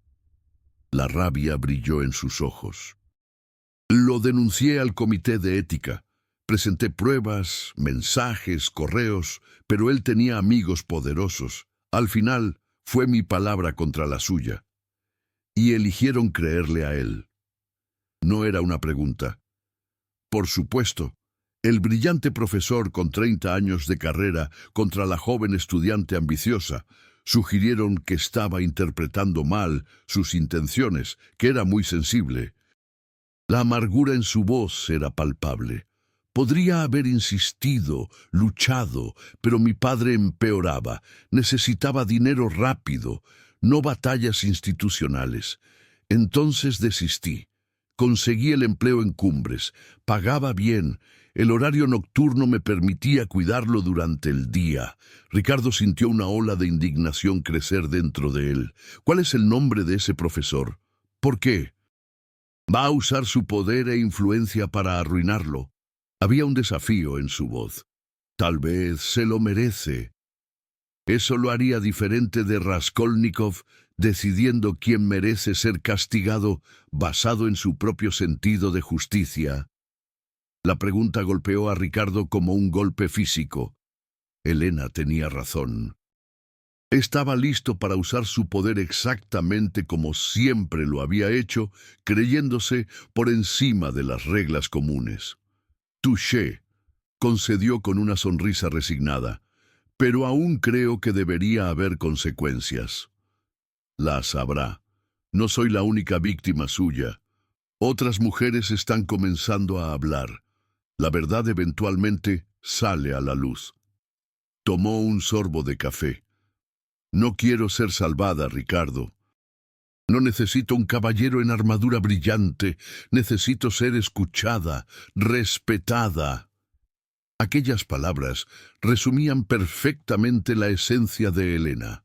La rabia brilló en sus ojos. Lo denuncié al comité de ética. Presenté pruebas, mensajes, correos, pero él tenía amigos poderosos. Al final, fue mi palabra contra la suya. Y eligieron creerle a él. No era una pregunta. Por supuesto, el brillante profesor con 30 años de carrera contra la joven estudiante ambiciosa, sugirieron que estaba interpretando mal sus intenciones, que era muy sensible. La amargura en su voz era palpable. Podría haber insistido, luchado, pero mi padre empeoraba. Necesitaba dinero rápido, no batallas institucionales. Entonces desistí. Conseguí el empleo en Cumbres. Pagaba bien. El horario nocturno me permitía cuidarlo durante el día. Ricardo sintió una ola de indignación crecer dentro de él. ¿Cuál es el nombre de ese profesor? ¿Por qué? ¿Va a usar su poder e influencia para arruinarlo? Había un desafío en su voz. Tal vez se lo merece. Eso lo haría diferente de Raskolnikov, decidiendo quién merece ser castigado basado en su propio sentido de justicia. La pregunta golpeó a Ricardo como un golpe físico. Elena tenía razón. Estaba listo para usar su poder exactamente como siempre lo había hecho, creyéndose por encima de las reglas comunes. Touché, concedió con una sonrisa resignada, pero aún creo que debería haber consecuencias. Las habrá. No soy la única víctima suya. Otras mujeres están comenzando a hablar. La verdad eventualmente sale a la luz. Tomó un sorbo de café. No quiero ser salvada, Ricardo. No necesito un caballero en armadura brillante. Necesito ser escuchada, respetada. Aquellas palabras resumían perfectamente la esencia de Elena.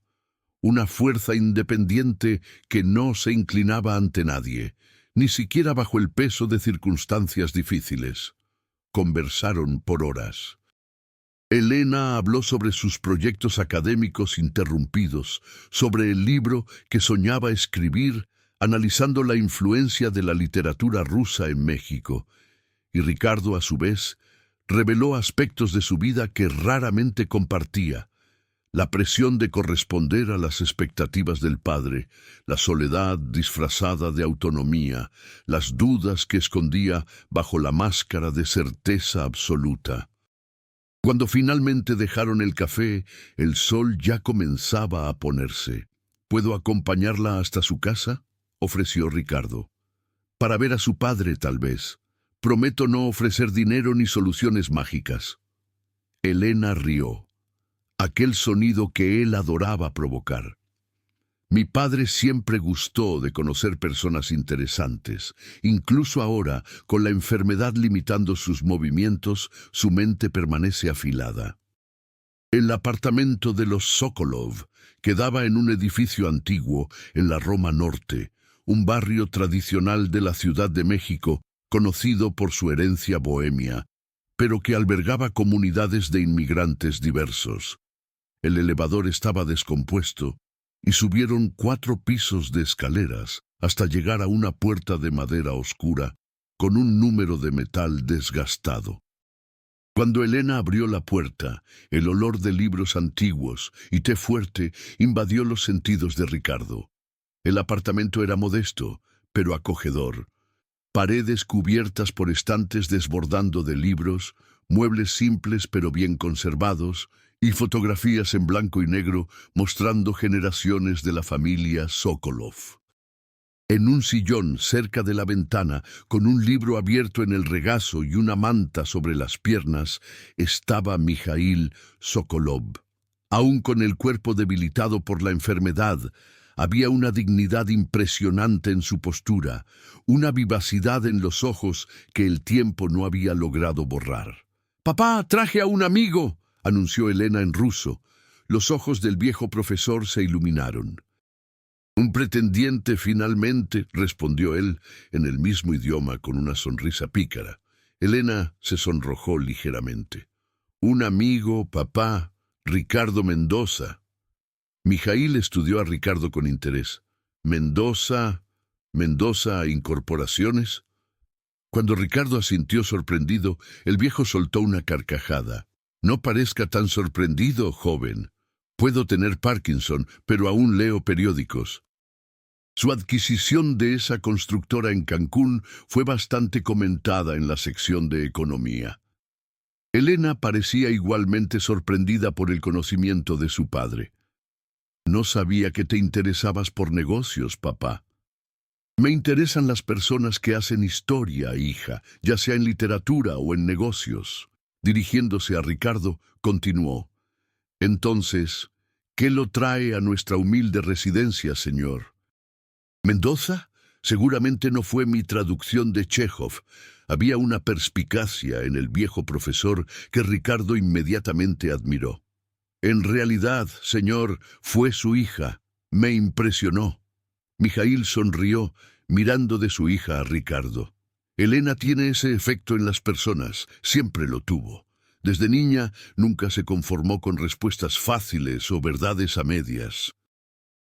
Una fuerza independiente que no se inclinaba ante nadie, ni siquiera bajo el peso de circunstancias difíciles. Conversaron por horas. Elena habló sobre sus proyectos académicos interrumpidos, sobre el libro que soñaba escribir, analizando la influencia de la literatura rusa en México. Y Ricardo, a su vez, reveló aspectos de su vida que raramente compartía. La presión de corresponder a las expectativas del padre, la soledad disfrazada de autonomía, las dudas que escondía bajo la máscara de certeza absoluta. Cuando finalmente dejaron el café, el sol ya comenzaba a ponerse. ¿Puedo acompañarla hasta su casa?, ofreció Ricardo. Para ver a su padre, tal vez. Prometo no ofrecer dinero ni soluciones mágicas. Elena rió. Aquel sonido que él adoraba provocar. Mi padre siempre gustó de conocer personas interesantes. Incluso ahora, con la enfermedad limitando sus movimientos, su mente permanece afilada. El apartamento de los Sokolov quedaba en un edificio antiguo en la Roma Norte, un barrio tradicional de la Ciudad de México, conocido por su herencia bohemia, pero que albergaba comunidades de inmigrantes diversos. El elevador estaba descompuesto, y subieron 4 pisos de escaleras hasta llegar a una puerta de madera oscura con un número de metal desgastado. Cuando Elena abrió la puerta, el olor de libros antiguos y té fuerte invadió los sentidos de Ricardo. El apartamento era modesto, pero acogedor. Paredes cubiertas por estantes desbordando de libros, muebles simples pero bien conservados y fotografías en blanco y negro mostrando generaciones de la familia Sokolov. En un sillón cerca de la ventana, con un libro abierto en el regazo y una manta sobre las piernas, estaba Mijaíl Sokolov. Aún con el cuerpo debilitado por la enfermedad, había una dignidad impresionante en su postura, una vivacidad en los ojos que el tiempo no había logrado borrar. «Papá, traje a un amigo», anunció Elena en ruso. Los ojos del viejo profesor se iluminaron. «Un pretendiente finalmente», respondió él en el mismo idioma con una sonrisa pícara. Elena se sonrojó ligeramente. «Un amigo, papá, Ricardo Mendoza». Mijaíl estudió a Ricardo con interés. «¿Mendoza Incorporaciones?» Cuando Ricardo asintió sorprendido, el viejo soltó una carcajada. «No parezca tan sorprendido, joven. Puedo tener Parkinson, pero aún leo periódicos». Su adquisición de esa constructora en Cancún fue bastante comentada en la sección de economía. Elena parecía igualmente sorprendida por el conocimiento de su padre. «No sabía que te interesabas por negocios, papá». «Me interesan las personas que hacen historia, hija, ya sea en literatura o en negocios». Dirigiéndose a Ricardo, continuó. «Entonces, ¿qué lo trae a nuestra humilde residencia, señor?» «¿Mendoza? Seguramente no fue mi traducción de Chejov». Había una perspicacia en el viejo profesor que Ricardo inmediatamente admiró. «En realidad, señor, fue su hija. Me impresionó». Mijaíl sonrió, mirando de su hija a Ricardo. «Elena tiene ese efecto en las personas, siempre lo tuvo. Desde niña nunca se conformó con respuestas fáciles o verdades a medias.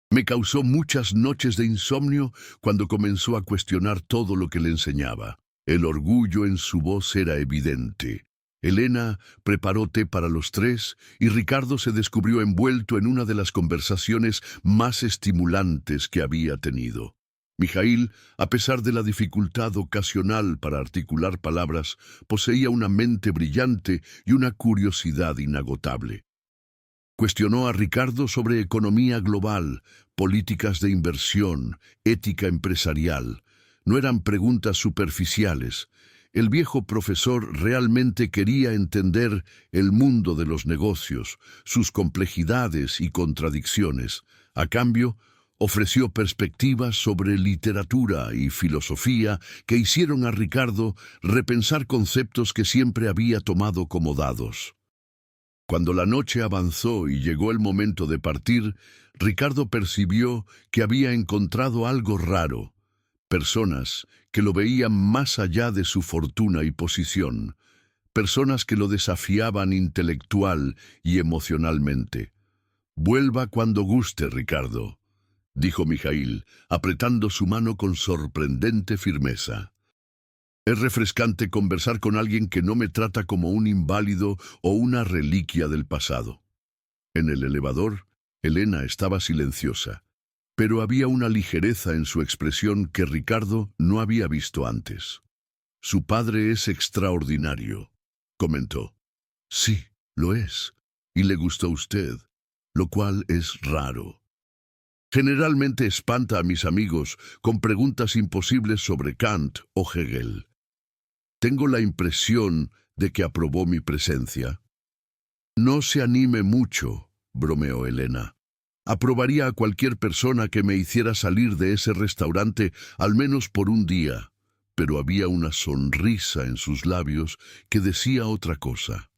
Me causó muchas noches de insomnio cuando comenzó a cuestionar todo lo que le enseñaba. El orgullo en su voz era evidente. Elena preparó té para los tres y Ricardo se descubrió envuelto en una de las conversaciones más estimulantes que había tenido. Mijaíl, a pesar de la dificultad ocasional para articular palabras, poseía una mente brillante y una curiosidad inagotable. Cuestionó a Ricardo sobre economía global, políticas de inversión, ética empresarial. No eran preguntas superficiales. El viejo profesor realmente quería entender el mundo de los negocios, sus complejidades y contradicciones. A cambio, ofreció perspectivas sobre literatura y filosofía que hicieron a Ricardo repensar conceptos que siempre había tomado como dados. Cuando la noche avanzó y llegó el momento de partir, Ricardo percibió que había encontrado algo raro. Personas que lo veían más allá de su fortuna y posición. Personas que lo desafiaban intelectual y emocionalmente. «Vuelva cuando guste, Ricardo», dijo Mijaíl, apretando su mano con sorprendente firmeza. «Es refrescante conversar con alguien que no me trata como un inválido o una reliquia del pasado». En el elevador, Elena estaba silenciosa, pero había una ligereza en su expresión que Ricardo no había visto antes. «Su padre es extraordinario», comentó. «Sí, lo es, y le gustó a usted, lo cual es raro. Generalmente espanta a mis amigos con preguntas imposibles sobre Kant o Hegel. Tengo la impresión de que aprobó mi presencia». «No se anime mucho», bromeó Elena. «Aprobaría a cualquier persona que me hiciera salir de ese restaurante al menos por un día». Pero había una sonrisa en sus labios que decía otra cosa.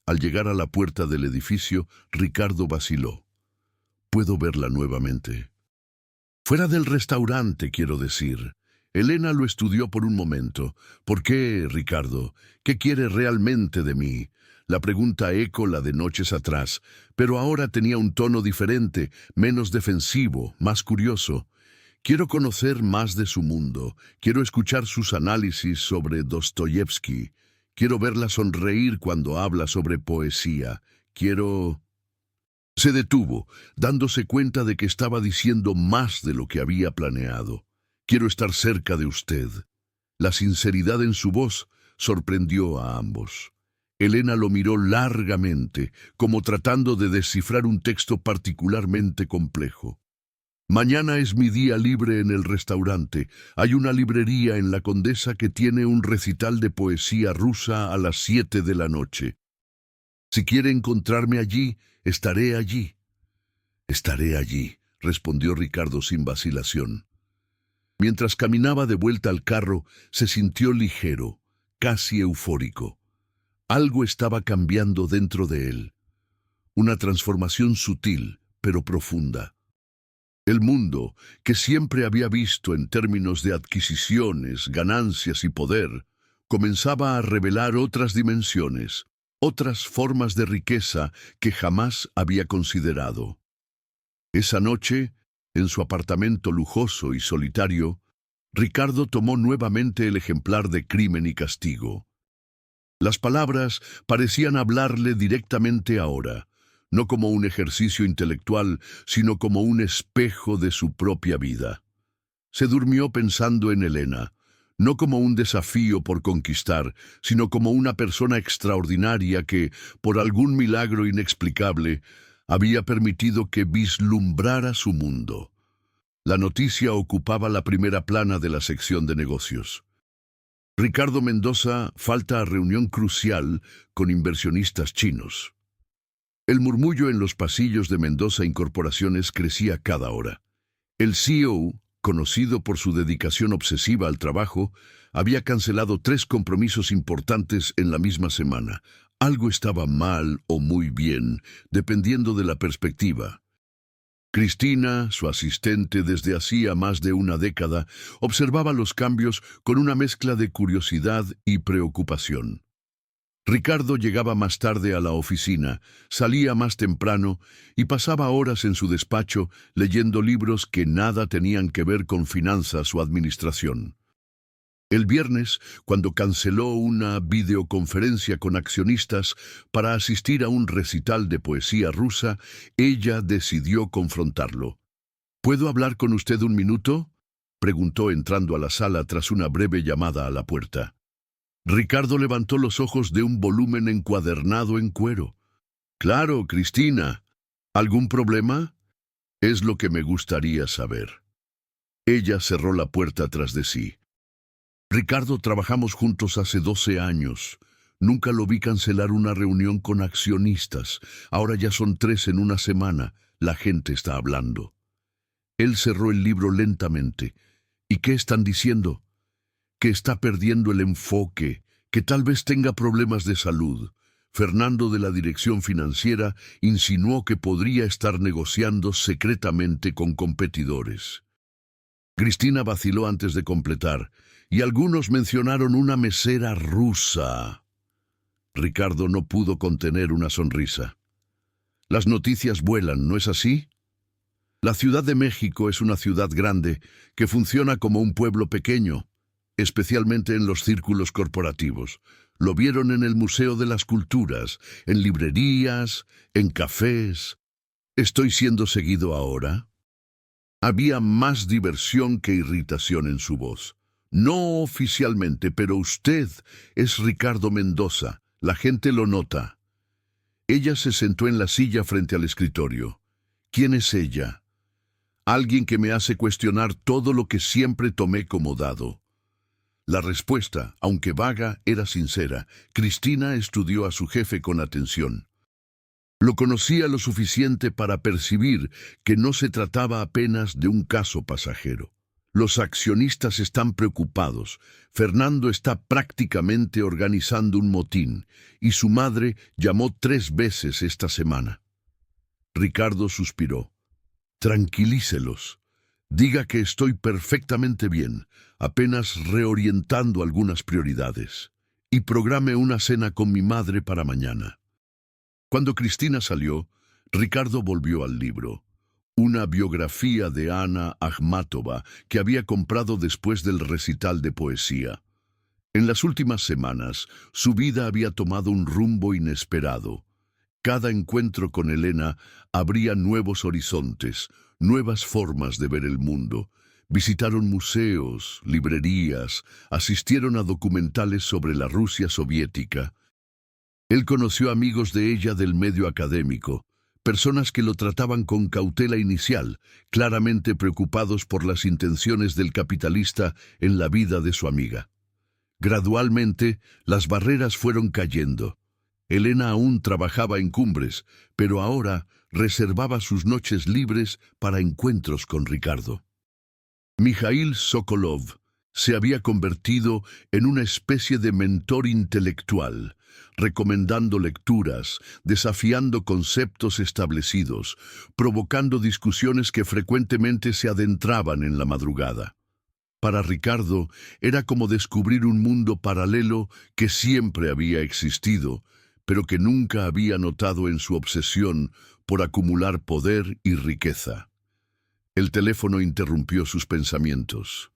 Al llegar a la puerta del edificio, Ricardo vaciló. «¿Puedo verla nuevamente?» «Fuera del restaurante, quiero decir». Elena lo estudió por un momento. «¿Por qué, Ricardo? ¿Qué quiere realmente de mí?» La pregunta eco la de noches atrás, pero ahora tenía un tono diferente, menos defensivo, más curioso. «Quiero conocer más de su mundo. Quiero escuchar sus análisis sobre Dostoyevsky. Quiero verla sonreír cuando habla sobre poesía. Quiero...» Se detuvo, dándose cuenta de que estaba diciendo más de lo que había planeado. «Quiero estar cerca de usted». La sinceridad en su voz sorprendió a ambos. Elena lo miró largamente, como tratando de descifrar un texto particularmente complejo. Mañana es mi día libre en el restaurante. Hay una librería en la Condesa que tiene un recital de poesía rusa a las 7 de la noche. Si quiere encontrarme allí, estaré allí. Estaré allí, respondió Ricardo sin vacilación. Mientras caminaba de vuelta al carro, se sintió ligero, casi eufórico. Algo estaba cambiando dentro de él. Una transformación sutil, pero profunda. El mundo, que siempre había visto en términos de adquisiciones, ganancias y poder, comenzaba a revelar otras dimensiones, otras formas de riqueza que jamás había considerado. Esa noche, en su apartamento lujoso y solitario, Ricardo tomó nuevamente el ejemplar de Crimen y Castigo. Las palabras parecían hablarle directamente ahora, no como un ejercicio intelectual, sino como un espejo de su propia vida. Se durmió pensando en Elena, no como un desafío por conquistar, sino como una persona extraordinaria que, por algún milagro inexplicable, había permitido que vislumbrara su mundo. La noticia ocupaba la primera plana de la sección de negocios. Ricardo Mendoza falta a reunión crucial con inversionistas chinos. El murmullo en los pasillos de Mendoza Incorporaciones crecía cada hora. El CEO, conocido por su dedicación obsesiva al trabajo, había cancelado 3 compromisos importantes en la misma semana. Algo estaba mal o muy bien, dependiendo de la perspectiva. Cristina, su asistente desde hacía más de una década, observaba los cambios con una mezcla de curiosidad y preocupación. Ricardo llegaba más tarde a la oficina, salía más temprano y pasaba horas en su despacho leyendo libros que nada tenían que ver con finanzas o administración. El viernes, cuando canceló una videoconferencia con accionistas para asistir a un recital de poesía rusa, ella decidió confrontarlo. ¿Puedo hablar con usted un minuto?, preguntó entrando a la sala tras una breve llamada a la puerta. Ricardo levantó los ojos de un volumen encuadernado en cuero. Claro, Cristina. ¿Algún problema? Es lo que me gustaría saber. Ella cerró la puerta tras de sí. Ricardo, trabajamos juntos hace 12 años. Nunca lo vi cancelar una reunión con accionistas. Ahora ya son 3 en una semana. La gente está hablando. Él cerró el libro lentamente. ¿Y qué están diciendo? Que está perdiendo el enfoque, que tal vez tenga problemas de salud. Fernando de la dirección financiera insinuó que podría estar negociando secretamente con competidores. Cristina vaciló antes de completar, y algunos mencionaron una mesera rusa. Ricardo no pudo contener una sonrisa. Las noticias vuelan, ¿no es así? La Ciudad de México es una ciudad grande que funciona como un pueblo pequeño, especialmente en los círculos corporativos. Lo vieron en el Museo de las Culturas, en librerías, en cafés. ¿Estoy siendo seguido ahora? Había más diversión que irritación en su voz. No oficialmente, pero usted es Ricardo Mendoza. La gente lo nota. Ella se sentó en la silla frente al escritorio. ¿Quién es ella? Alguien que me hace cuestionar todo lo que siempre tomé como dado. La respuesta, aunque vaga, era sincera. Cristina estudió a su jefe con atención. Lo conocía lo suficiente para percibir que no se trataba apenas de un caso pasajero. Los accionistas están preocupados. Fernando está prácticamente organizando un motín, y su madre llamó 3 veces esta semana. Ricardo suspiró. Tranquilícelos. Diga que estoy perfectamente bien, apenas reorientando algunas prioridades. Y programe una cena con mi madre para mañana. Cuando Cristina salió, Ricardo volvió al libro. Una biografía de Ana Akhmatova que había comprado después del recital de poesía. En las últimas semanas, su vida había tomado un rumbo inesperado. Cada encuentro con Elena abría nuevos horizontes, nuevas formas de ver el mundo. Visitaron museos, librerías, asistieron a documentales sobre la Rusia soviética. Él conoció amigos de ella del medio académico, personas que lo trataban con cautela inicial, claramente preocupados por las intenciones del capitalista en la vida de su amiga. Gradualmente, las barreras fueron cayendo. Elena aún trabajaba en Cumbres, pero ahora reservaba sus noches libres para encuentros con Ricardo. Mijaíl Sokolov se había convertido en una especie de mentor intelectual, recomendando lecturas, desafiando conceptos establecidos, provocando discusiones que frecuentemente se adentraban en la madrugada. Para Ricardo era como descubrir un mundo paralelo que siempre había existido, pero que nunca había notado en su obsesión por acumular poder y riqueza. El teléfono interrumpió sus pensamientos.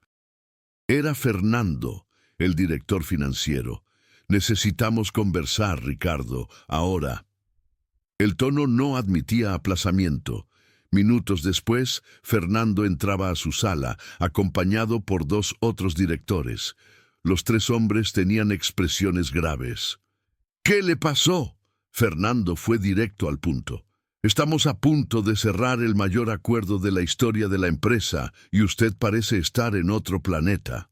Era Fernando, el director financiero. Necesitamos conversar, Ricardo, ahora. El tono no admitía aplazamiento. Minutos después, Fernando entraba a su sala, acompañado por 2 otros directores. Los 3 hombres tenían expresiones graves. ¿Qué le pasó? Fernando fue directo al punto. Estamos a punto de cerrar el mayor acuerdo de la historia de la empresa y usted parece estar en otro planeta.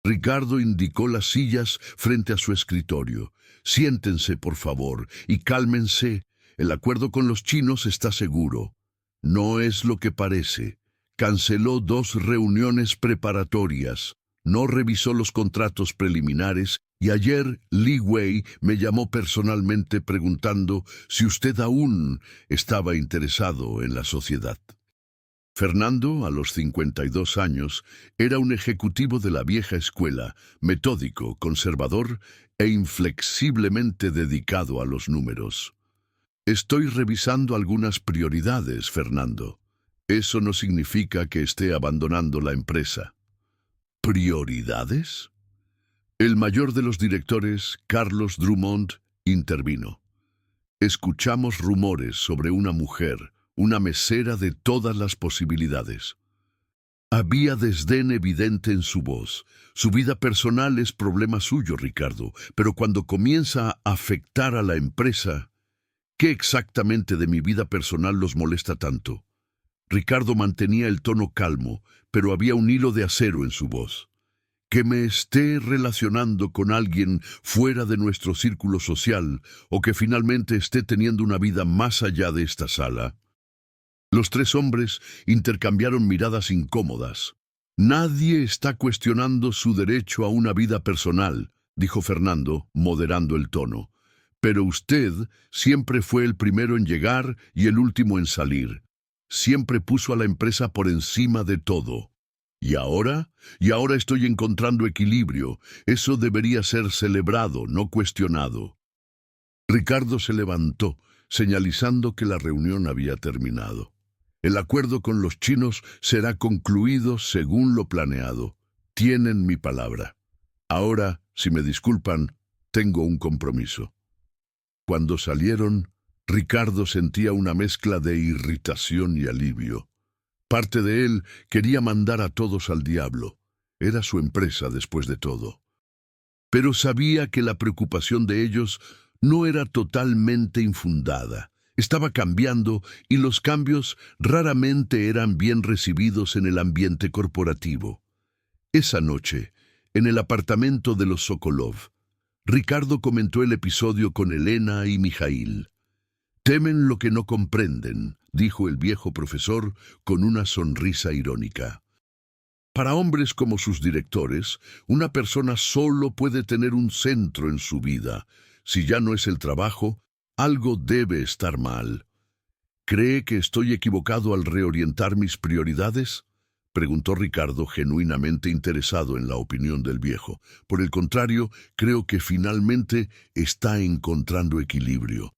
Ricardo indicó las sillas frente a su escritorio. Siéntense, por favor, y cálmense. El acuerdo con los chinos está seguro. No es lo que parece. Canceló 2 reuniones preparatorias. No revisó los contratos preliminares y ayer Li Wei me llamó personalmente preguntando si usted aún estaba interesado en la sociedad. Fernando, a los 52 años, era un ejecutivo de la vieja escuela, metódico, conservador e inflexiblemente dedicado a los números. Estoy revisando algunas prioridades, Fernando. Eso no significa que esté abandonando la empresa. ¿Prioridades? El mayor de los directores, Carlos Drummond, intervino. Escuchamos rumores sobre una mujer, una mesera de todas las posibilidades. Había desdén evidente en su voz. Su vida personal es problema suyo, Ricardo, pero cuando comienza a afectar a la empresa, ¿qué exactamente de mi vida personal los molesta tanto? Ricardo mantenía el tono calmo, pero había un hilo de acero en su voz. Que me esté relacionando con alguien fuera de nuestro círculo social o que finalmente esté teniendo una vida más allá de esta sala. Los 3 hombres intercambiaron miradas incómodas. Nadie está cuestionando su derecho a una vida personal, dijo Fernando, moderando el tono. Pero usted siempre fue el primero en llegar y el último en salir. Siempre puso a la empresa por encima de todo. ¿Y ahora? Y ahora estoy encontrando equilibrio. Eso debería ser celebrado, no cuestionado. Ricardo se levantó, señalizando que la reunión había terminado. El acuerdo con los chinos será concluido según lo planeado. Tienen mi palabra. Ahora, si me disculpan, tengo un compromiso. Cuando salieron, Ricardo sentía una mezcla de irritación y alivio. Parte de él quería mandar a todos al diablo. Era su empresa después de todo. Pero sabía que la preocupación de ellos no era totalmente infundada. Estaba cambiando y los cambios raramente eran bien recibidos en el ambiente corporativo. Esa noche, en el apartamento de los Sokolov, Ricardo comentó el episodio con Elena y Mijaíl. Temen lo que no comprenden, dijo el viejo profesor con una sonrisa irónica. Para hombres como sus directores, una persona solo puede tener un centro en su vida. Si ya no es el trabajo, algo debe estar mal. ¿Cree que estoy equivocado al reorientar mis prioridades?, preguntó Ricardo, genuinamente interesado en la opinión del viejo. Por el contrario, creo que finalmente está encontrando equilibrio.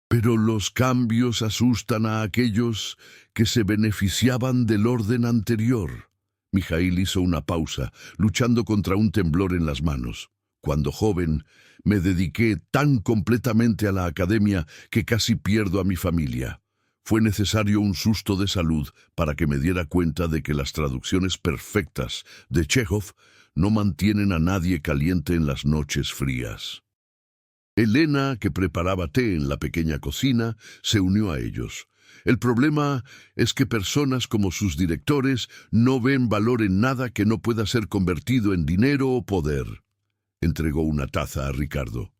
Pero los cambios asustan a aquellos que se beneficiaban del orden anterior. Mijaíl hizo una pausa, luchando contra un temblor en las manos. Cuando joven, me dediqué tan completamente a la academia que casi pierdo a mi familia. Fue necesario un susto de salud para que me diera cuenta de que las traducciones perfectas de Chekhov no mantienen a nadie caliente en las noches frías. Elena, que preparaba té en la pequeña cocina, se unió a ellos. El problema es que personas como sus directores no ven valor en nada que no pueda ser convertido en dinero o poder. Entregó una taza a Ricardo.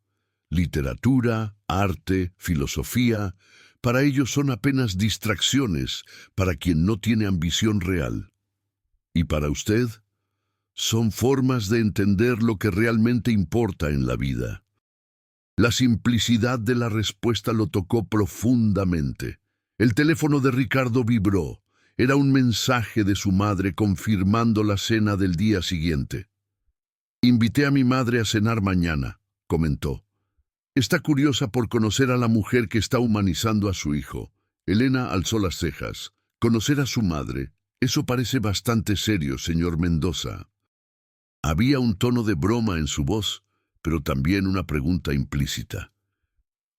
Literatura, arte, filosofía, para ellos son apenas distracciones para quien no tiene ambición real. ¿Y para usted? Son formas de entender lo que realmente importa en la vida. La simplicidad de la respuesta lo tocó profundamente. El teléfono de Ricardo vibró. Era un mensaje de su madre confirmando la cena del día siguiente. «Invité a mi madre a cenar mañana», comentó. «Está curiosa por conocer a la mujer que está humanizando a su hijo». Elena alzó las cejas. «Conocer a su madre. Eso parece bastante serio, señor Mendoza». Había un tono de broma en su voz, pero también una pregunta implícita.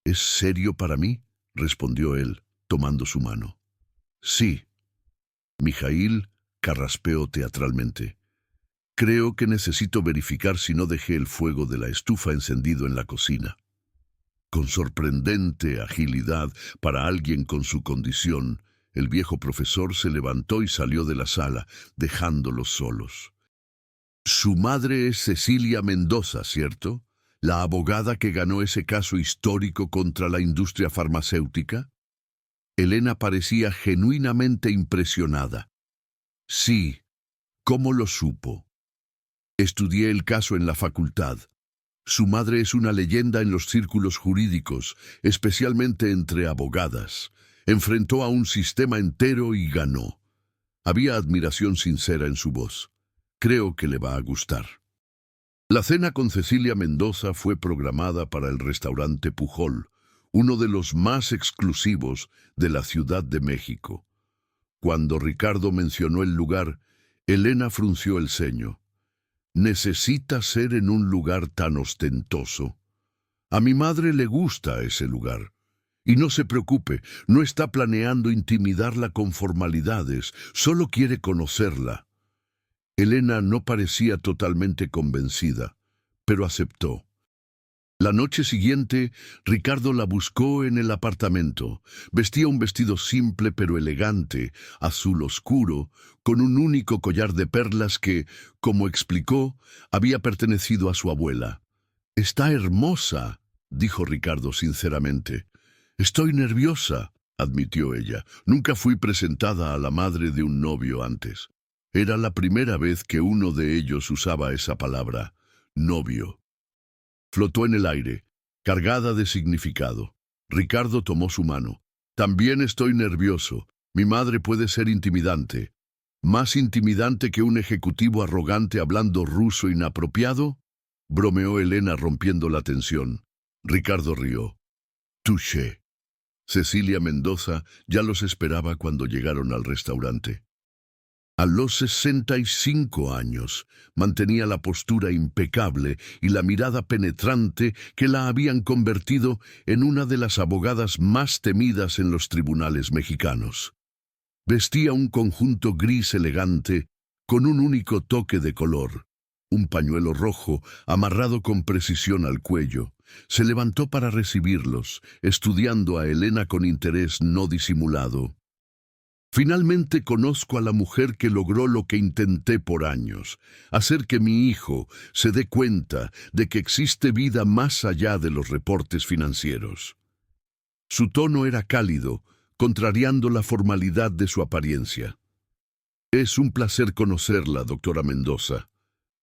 «¿Es serio para mí?», respondió él, tomando su mano. «Sí». Mijaíl carraspeó teatralmente. «Creo que necesito verificar si no dejé el fuego de la estufa encendido en la cocina». Con sorprendente agilidad para alguien con su condición, el viejo profesor se levantó y salió de la sala, dejándolos solos. «Su madre es Cecilia Mendoza, ¿cierto? ¿La abogada que ganó ese caso histórico contra la industria farmacéutica?» Elena parecía genuinamente impresionada. «Sí. ¿Cómo lo supo?» «Estudié el caso en la facultad. Su madre es una leyenda en los círculos jurídicos, especialmente entre abogadas. Enfrentó a un sistema entero y ganó». Había admiración sincera en su voz. «Creo que le va a gustar». La cena con Cecilia Mendoza fue programada para el restaurante Pujol, uno de los más exclusivos de la Ciudad de México. Cuando Ricardo mencionó el lugar, Elena frunció el ceño. «¿Necesita ser en un lugar tan ostentoso? A mi madre le gusta ese lugar. Y no se preocupe, no está planeando intimidarla con formalidades, solo quiere conocerla». Elena no parecía totalmente convencida, pero aceptó. La noche siguiente, Ricardo la buscó en el apartamento. Vestía un vestido simple pero elegante, azul oscuro, con un único collar de perlas que, como explicó, había pertenecido a su abuela. «Está hermosa», dijo Ricardo sinceramente. «Estoy nerviosa», admitió ella. «Nunca fui presentada a la madre de un novio antes». Era la primera vez que uno de ellos usaba esa palabra, novio. Flotó en el aire, cargada de significado. Ricardo tomó su mano. «También estoy nervioso. Mi madre puede ser intimidante. ¿Más intimidante que un ejecutivo arrogante hablando ruso inapropiado?», bromeó Elena rompiendo la tensión. Ricardo rió. «Touché». Cecilia Mendoza ya los esperaba cuando llegaron al restaurante. A los 65 años, mantenía la postura impecable y la mirada penetrante que la habían convertido en una de las abogadas más temidas en los tribunales mexicanos. Vestía un conjunto gris elegante con un único toque de color, un pañuelo rojo amarrado con precisión al cuello. Se levantó para recibirlos, estudiando a Elena con interés no disimulado. «Finalmente conozco a la mujer que logró lo que intenté por años, hacer que mi hijo se dé cuenta de que existe vida más allá de los reportes financieros». Su tono era cálido, contrariando la formalidad de su apariencia. «Es un placer conocerla, doctora Mendoza»,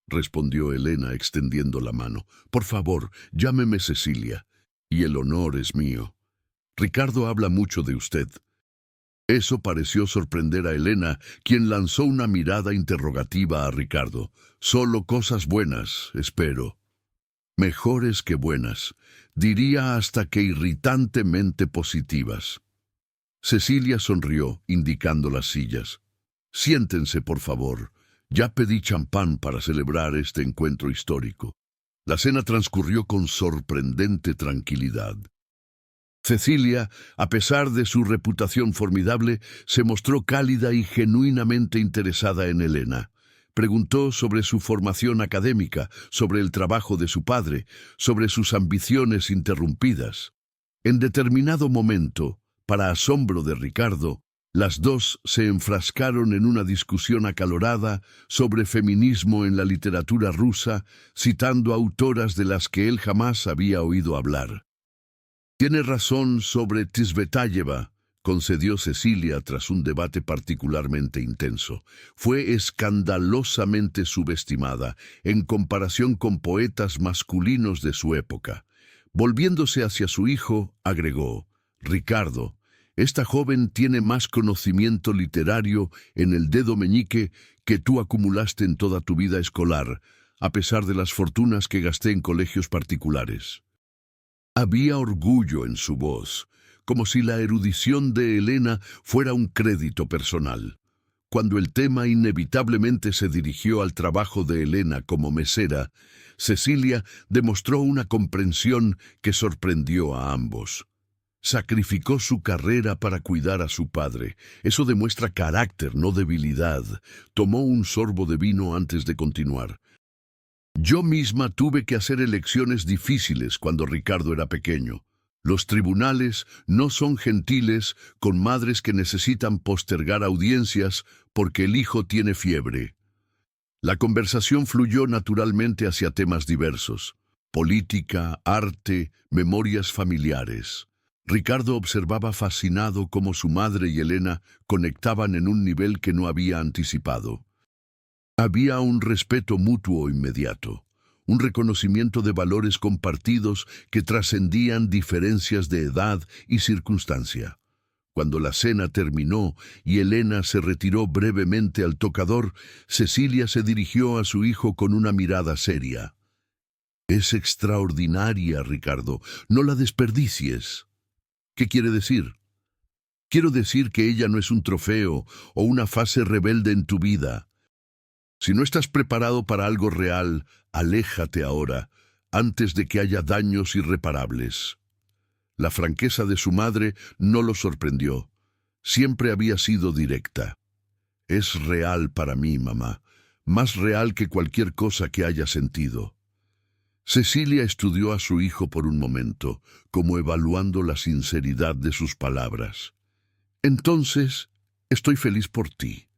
respondió Elena extendiendo la mano. «Por favor, llámeme Cecilia, y el honor es mío. Ricardo habla mucho de usted». Eso pareció sorprender a Elena, quien lanzó una mirada interrogativa a Ricardo. «Solo cosas buenas, espero». «Mejores que buenas, diría hasta que irritantemente positivas». Cecilia sonrió, indicando las sillas. «Siéntense, por favor. Ya pedí champán para celebrar este encuentro histórico». La cena transcurrió con sorprendente tranquilidad. Cecilia, a pesar de su reputación formidable, se mostró cálida y genuinamente interesada en Elena, Preguntó sobre su formación académica, sobre el trabajo de su padre, sobre sus ambiciones interrumpidas. En determinado momento, para asombro de Ricardo, las dos se enfrascaron en una discusión acalorada sobre feminismo en la literatura rusa, citando autoras de las que él jamás había oído hablar. «Tiene razón sobre Tsvetáyeva», concedió Cecilia tras un debate particularmente intenso. Fue escandalosamente subestimada en comparación con poetas masculinos de su época. Volviéndose hacia su hijo, agregó: «Ricardo, esta joven tiene más conocimiento literario en el dedo meñique que tú acumulaste en toda tu vida escolar, a pesar de las fortunas que gasté en colegios particulares». Había orgullo en su voz, como si la erudición de Elena fuera un crédito personal. Cuando el tema inevitablemente se dirigió al trabajo de Elena como mesera, Cecilia demostró una comprensión que sorprendió a ambos. Sacrificó su carrera para cuidar a su padre. Eso demuestra carácter, no debilidad. Tomó un sorbo de vino antes de continuar. Yo misma tuve que hacer elecciones difíciles cuando Ricardo era pequeño. Los tribunales no son gentiles con madres que necesitan postergar audiencias porque el hijo tiene fiebre. La conversación fluyó naturalmente hacia temas diversos: política, arte, memorias familiares. Ricardo observaba fascinado cómo su madre y Elena conectaban en un nivel que no había anticipado. Había un respeto mutuo inmediato, un reconocimiento de valores compartidos que trascendían diferencias de edad y circunstancia. Cuando la cena terminó y Elena se retiró brevemente al tocador, Cecilia se dirigió a su hijo con una mirada seria. «Es extraordinaria, Ricardo. No la desperdicies». «¿Qué quiere decir?» «Quiero decir que ella no es un trofeo o una fase rebelde en tu vida. Si no estás preparado para algo real, aléjate ahora, antes de que haya daños irreparables». La franqueza de su madre no lo sorprendió. Siempre había sido directa. «Es real para mí, mamá, más real que cualquier cosa que haya sentido». Cecilia estudió a su hijo por un momento, como evaluando la sinceridad de sus palabras. «Entonces, estoy feliz por ti.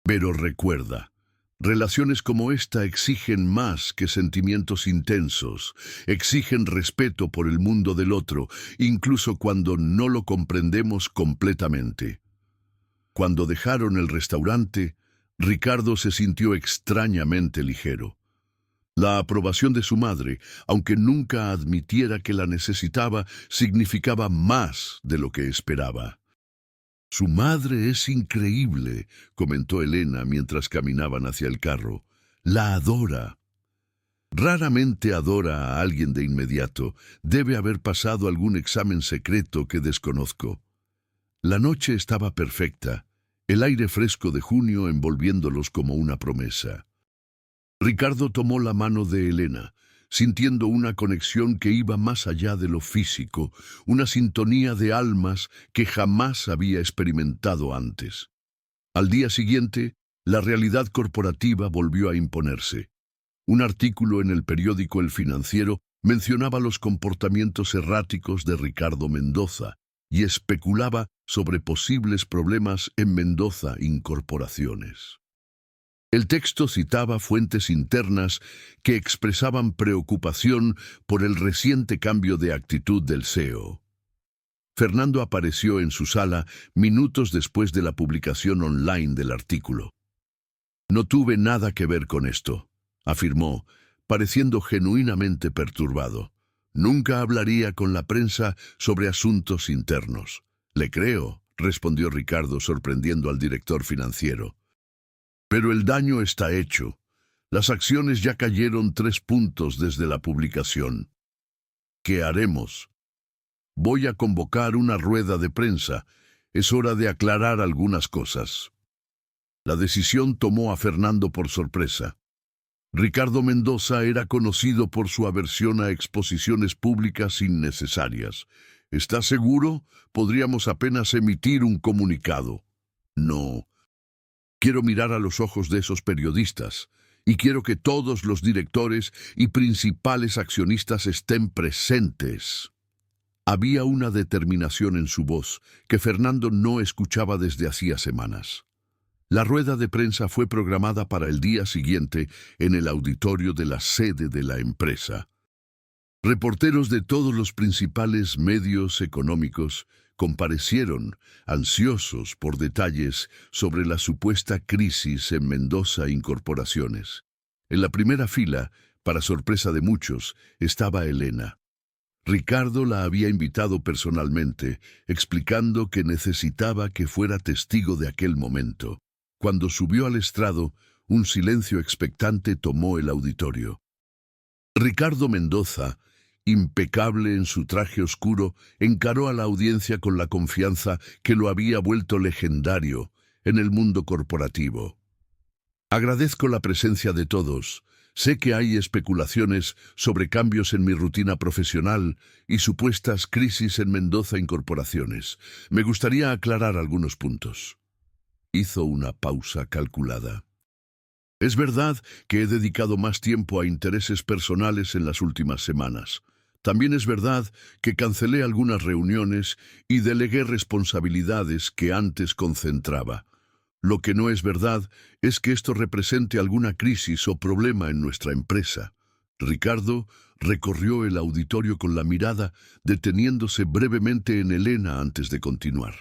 Pero recuerda, relaciones como esta exigen más que sentimientos intensos, exigen respeto por el mundo del otro, incluso cuando no lo comprendemos completamente». Cuando dejaron el restaurante, Ricardo se sintió extrañamente ligero. La aprobación de su madre, aunque nunca admitiera que la necesitaba, significaba más de lo que esperaba. «Su madre es increíble», comentó Elena mientras caminaban hacia el carro. «La adora». Raramente adora a alguien de inmediato. Debe haber pasado algún examen secreto que desconozco. La noche estaba perfecta, el aire fresco de junio envolviéndolos como una promesa. Ricardo tomó la mano de Elena, sintiendo una conexión que iba más allá de lo físico, una sintonía de almas que jamás había experimentado antes. Al día siguiente, la realidad corporativa volvió a imponerse. Un artículo en el periódico El Financiero mencionaba los comportamientos erráticos de Ricardo Mendoza y especulaba sobre posibles problemas en Mendoza Incorporaciones. El texto citaba fuentes internas que expresaban preocupación por el reciente cambio de actitud del CEO. Fernando apareció en su sala minutos después de la publicación online del artículo. «No tuve nada que ver con esto», afirmó, pareciendo genuinamente perturbado. «Nunca hablaría con la prensa sobre asuntos internos». «Le creo», respondió Ricardo, sorprendiendo al director financiero. «Pero el daño está hecho. Las acciones ya cayeron 3 puntos desde la publicación. ¿Qué haremos?» «Voy a convocar una rueda de prensa. Es hora de aclarar algunas cosas». La decisión tomó a Fernando por sorpresa. Ricardo Mendoza era conocido por su aversión a exposiciones públicas innecesarias. «¿Está seguro? Podríamos apenas emitir un comunicado». «No. Quiero mirar a los ojos de esos periodistas y quiero que todos los directores y principales accionistas estén presentes. Había una determinación en su voz que Fernando no escuchaba desde hacía semanas. La rueda de prensa fue programada para el día siguiente en el auditorio de la sede de la empresa. Reporteros de todos los principales medios económicos comparecieron, ansiosos por detalles sobre la supuesta crisis en Mendoza Incorporaciones. En la primera fila, para sorpresa de muchos, estaba Elena. Ricardo la había invitado personalmente, explicando que necesitaba que fuera testigo de aquel momento. Cuando subió al estrado, un silencio expectante tomó el auditorio. Ricardo Mendoza, impecable en su traje oscuro, encaró a la audiencia con la confianza que lo había vuelto legendario en el mundo corporativo. Agradezco la presencia de todos. Sé que hay especulaciones sobre cambios en mi rutina profesional y supuestas crisis en Mendoza Incorporaciones. Me gustaría aclarar algunos puntos. Hizo una pausa calculada. Es verdad que he dedicado más tiempo a intereses personales en las últimas semanas. También es verdad que cancelé algunas reuniones y delegué responsabilidades que antes concentraba. Lo que no es verdad es que esto represente alguna crisis o problema en nuestra empresa. Ricardo recorrió el auditorio con la mirada, deteniéndose brevemente en Elena antes de continuar.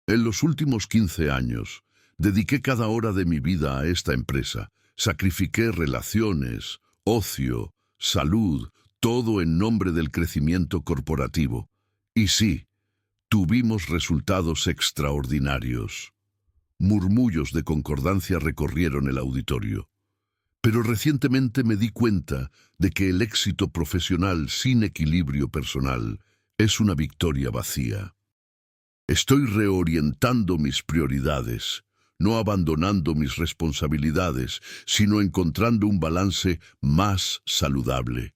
En los últimos 15 años, dediqué cada hora de mi vida a esta empresa. Sacrifiqué relaciones, ocio, salud, todo en nombre del crecimiento corporativo. Y sí, tuvimos resultados extraordinarios. Murmullos de concordancia recorrieron el auditorio. Pero recientemente me di cuenta de que el éxito profesional sin equilibrio personal es una victoria vacía. Estoy reorientando mis prioridades, no abandonando mis responsabilidades, sino encontrando un balance más saludable.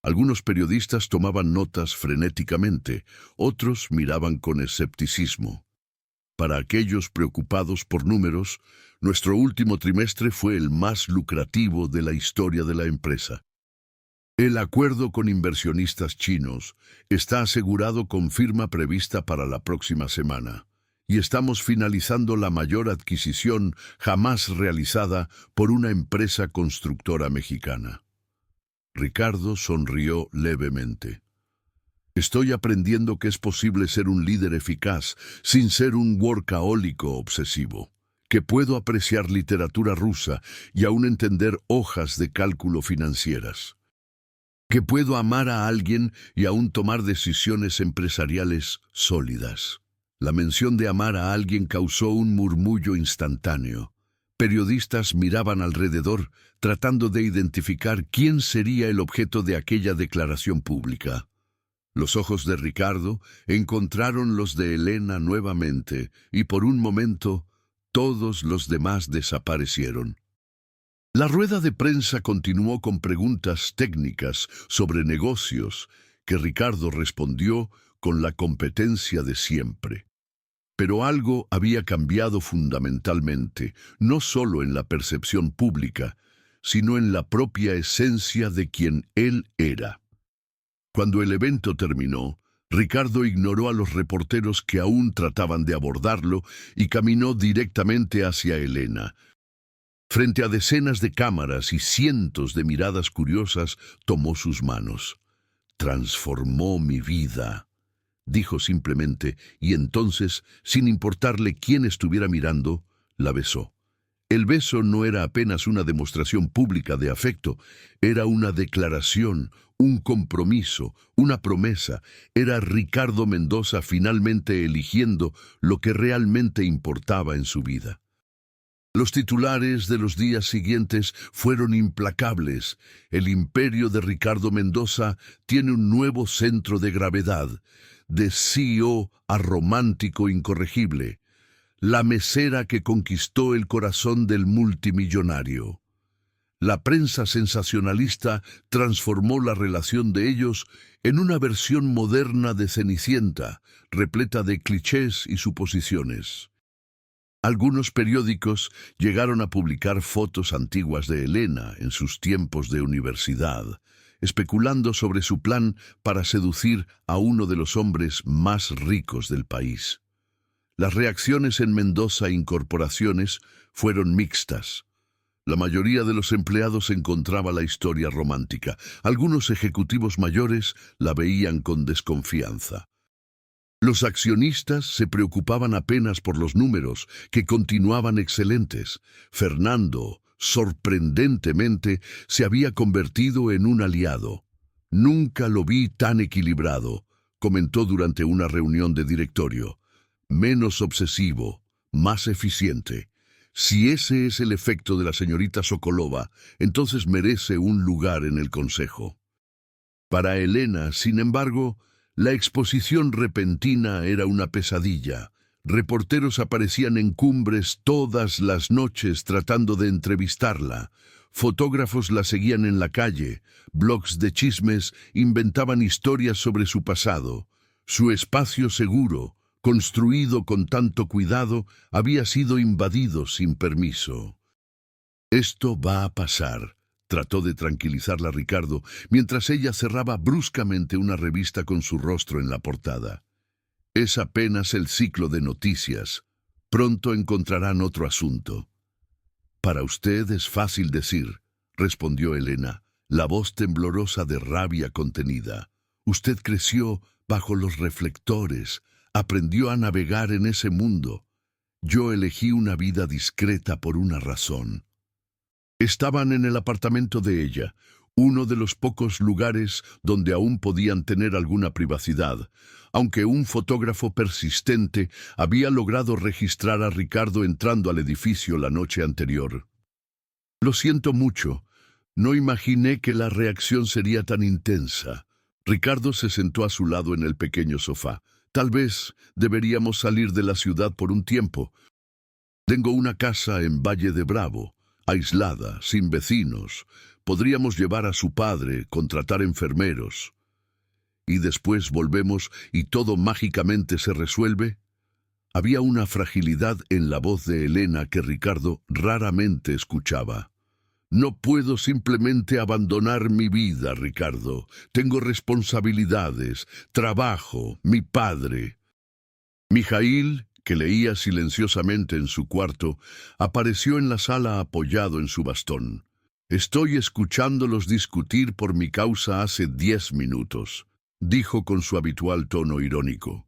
Algunos periodistas tomaban notas frenéticamente, otros miraban con escepticismo. Para aquellos preocupados por números, nuestro último trimestre fue el más lucrativo de la historia de la empresa. El acuerdo con inversionistas chinos está asegurado con firma prevista para la próxima semana, y estamos finalizando la mayor adquisición jamás realizada por una empresa constructora mexicana. Ricardo sonrió levemente. Estoy aprendiendo que es posible ser un líder eficaz sin ser un workahólico obsesivo, que puedo apreciar literatura rusa y aún entender hojas de cálculo financieras, que puedo amar a alguien y aún tomar decisiones empresariales sólidas. La mención de amar a alguien causó un murmullo instantáneo. Periodistas miraban alrededor, tratando de identificar quién sería el objeto de aquella declaración pública. Los ojos de Ricardo encontraron los de Elena nuevamente, y por un momento todos los demás desaparecieron. La rueda de prensa continuó con preguntas técnicas sobre negocios, que Ricardo respondió con la competencia de siempre. Pero algo había cambiado fundamentalmente, no solo en la percepción pública, sino en la propia esencia de quien él era. Cuando el evento terminó, Ricardo ignoró a los reporteros que aún trataban de abordarlo y caminó directamente hacia Elena. Frente a decenas de cámaras y cientos de miradas curiosas, tomó sus manos. «Transformó mi vida», dijo simplemente, y entonces, sin importarle quién estuviera mirando, la besó. El beso no era apenas una demostración pública de afecto, era una declaración, un compromiso, una promesa. Era Ricardo Mendoza finalmente eligiendo lo que realmente importaba en su vida. Los titulares de los días siguientes fueron implacables. El imperio de Ricardo Mendoza tiene un nuevo centro de gravedad, de CEO a romántico incorregible. La mesera que conquistó el corazón del multimillonario. La prensa sensacionalista transformó la relación de ellos en una versión moderna de Cenicienta, repleta de clichés y suposiciones. Algunos periódicos llegaron a publicar fotos antiguas de Elena en sus tiempos de universidad, especulando sobre su plan para seducir a uno de los hombres más ricos del país. Las reacciones en Mendoza Incorporaciones fueron mixtas. La mayoría de los empleados encontraba la historia romántica. Algunos ejecutivos mayores la veían con desconfianza. Los accionistas se preocupaban apenas por los números, que continuaban excelentes. Fernando, sorprendentemente, se había convertido en un aliado. Nunca lo vi tan equilibrado, comentó durante una reunión de directorio. Menos obsesivo, más eficiente. Si ese es el efecto de la señorita Sokolova, entonces merece un lugar en el consejo. Para Elena, sin embargo, la exposición repentina era una pesadilla. Reporteros aparecían en cumbres todas las noches tratando de entrevistarla. Fotógrafos la seguían en la calle. Blogs de chismes inventaban historias sobre su pasado. Su espacio seguro, construido con tanto cuidado, había sido invadido sin permiso. «Esto va a pasar», trató de tranquilizarla Ricardo, mientras ella cerraba bruscamente una revista con su rostro en la portada. «Es apenas el ciclo de noticias. Pronto encontrarán otro asunto». «Para usted es fácil decir», respondió Elena, la voz temblorosa de rabia contenida. «Usted creció bajo los reflectores, aprendió a navegar en ese mundo. Yo elegí una vida discreta por una razón». Estaban en el apartamento de ella, uno de los pocos lugares donde aún podían tener alguna privacidad, aunque un fotógrafo persistente había logrado registrar a Ricardo entrando al edificio la noche anterior. «Lo siento mucho. No imaginé que la reacción sería tan intensa». Ricardo se sentó a su lado en el pequeño sofá. «Tal vez deberíamos salir de la ciudad por un tiempo. Tengo una casa en Valle de Bravo, aislada, sin vecinos. Podríamos llevar a su padre, contratar enfermeros. ¿Y después volvemos y todo mágicamente se resuelve?» Había una fragilidad en la voz de Elena que Ricardo raramente escuchaba. «No puedo simplemente abandonar mi vida, Ricardo. Tengo responsabilidades, trabajo, mi padre». Mijaíl, que leía silenciosamente en su cuarto, apareció en la sala apoyado en su bastón. «Estoy escuchándolos discutir por mi causa hace 10 minutos», dijo con su habitual tono irónico.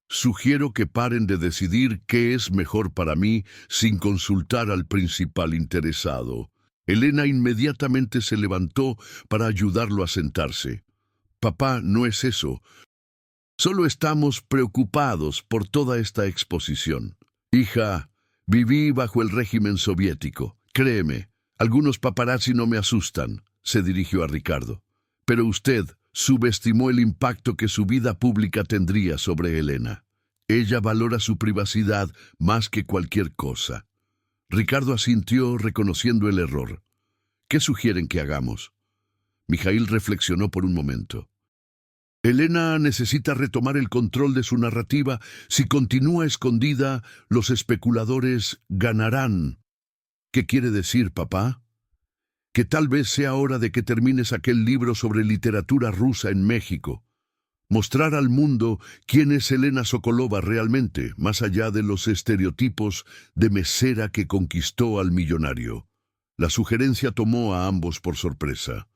«Sugiero que paren de decidir qué es mejor para mí sin consultar al principal interesado». Elena inmediatamente se levantó para ayudarlo a sentarse. «Papá, no es eso. Solo estamos preocupados por toda esta exposición. Hija, viví bajo el régimen soviético. Créeme, algunos paparazzi no me asustan», se dirigió a Ricardo. «Pero usted subestimó el impacto que su vida pública tendría sobre Elena. Ella valora su privacidad más que cualquier cosa». Ricardo asintió reconociendo el error. «¿Qué sugieren que hagamos?» Mijaíl reflexionó por un momento. «Elena necesita retomar el control de su narrativa. Si continúa escondida, los especuladores ganarán». «¿Qué quiere decir, papá?» «Que tal vez sea hora de que termines aquel libro sobre literatura rusa en México. Mostrar al mundo quién es Elena Sokolova realmente, más allá de los estereotipos de mesera que conquistó al millonario». La sugerencia tomó a ambos por sorpresa.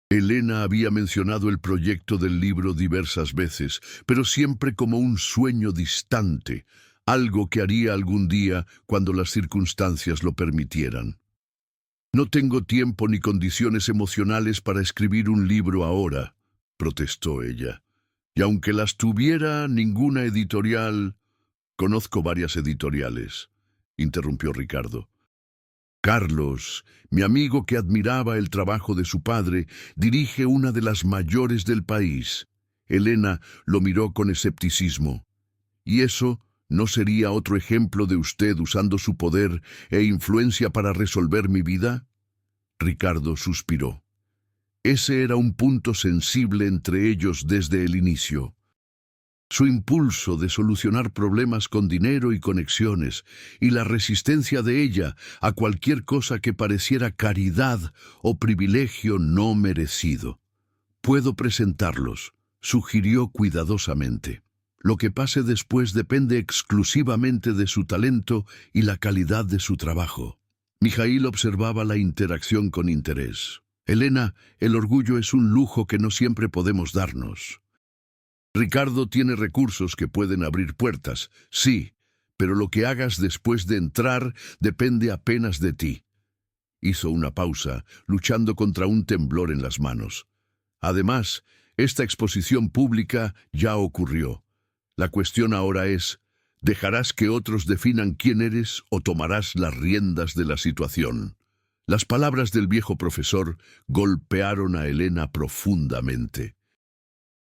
Elena había mencionado el proyecto del libro diversas veces, pero siempre como un sueño distante, algo que haría algún día cuando las circunstancias lo permitieran. «No tengo tiempo ni condiciones emocionales para escribir un libro ahora», protestó ella. «Y aunque las tuviera, ninguna editorial...» «Conozco varias editoriales», interrumpió Ricardo. «Carlos, mi amigo que admiraba el trabajo de su padre, dirige una de las mayores del país». Elena lo miró con escepticismo. «¿Y eso no sería otro ejemplo de usted usando su poder e influencia para resolver mi vida?» Ricardo suspiró. Ese era un punto sensible entre ellos desde el inicio. Su impulso de solucionar problemas con dinero y conexiones, y la resistencia de ella a cualquier cosa que pareciera caridad o privilegio no merecido. «Puedo presentarlos», sugirió cuidadosamente. «Lo que pase después depende exclusivamente de su talento y la calidad de su trabajo». Mijaíl observaba la interacción con interés. «Elena, el orgullo es un lujo que no siempre podemos darnos. Ricardo tiene recursos que pueden abrir puertas, sí, pero lo que hagas después de entrar depende apenas de ti». Hizo una pausa, luchando contra un temblor en las manos. «Además, esta exposición pública ya ocurrió. La cuestión ahora es, ¿dejarás que otros definan quién eres o tomarás las riendas de la situación?» Las palabras del viejo profesor golpearon a Elena profundamente.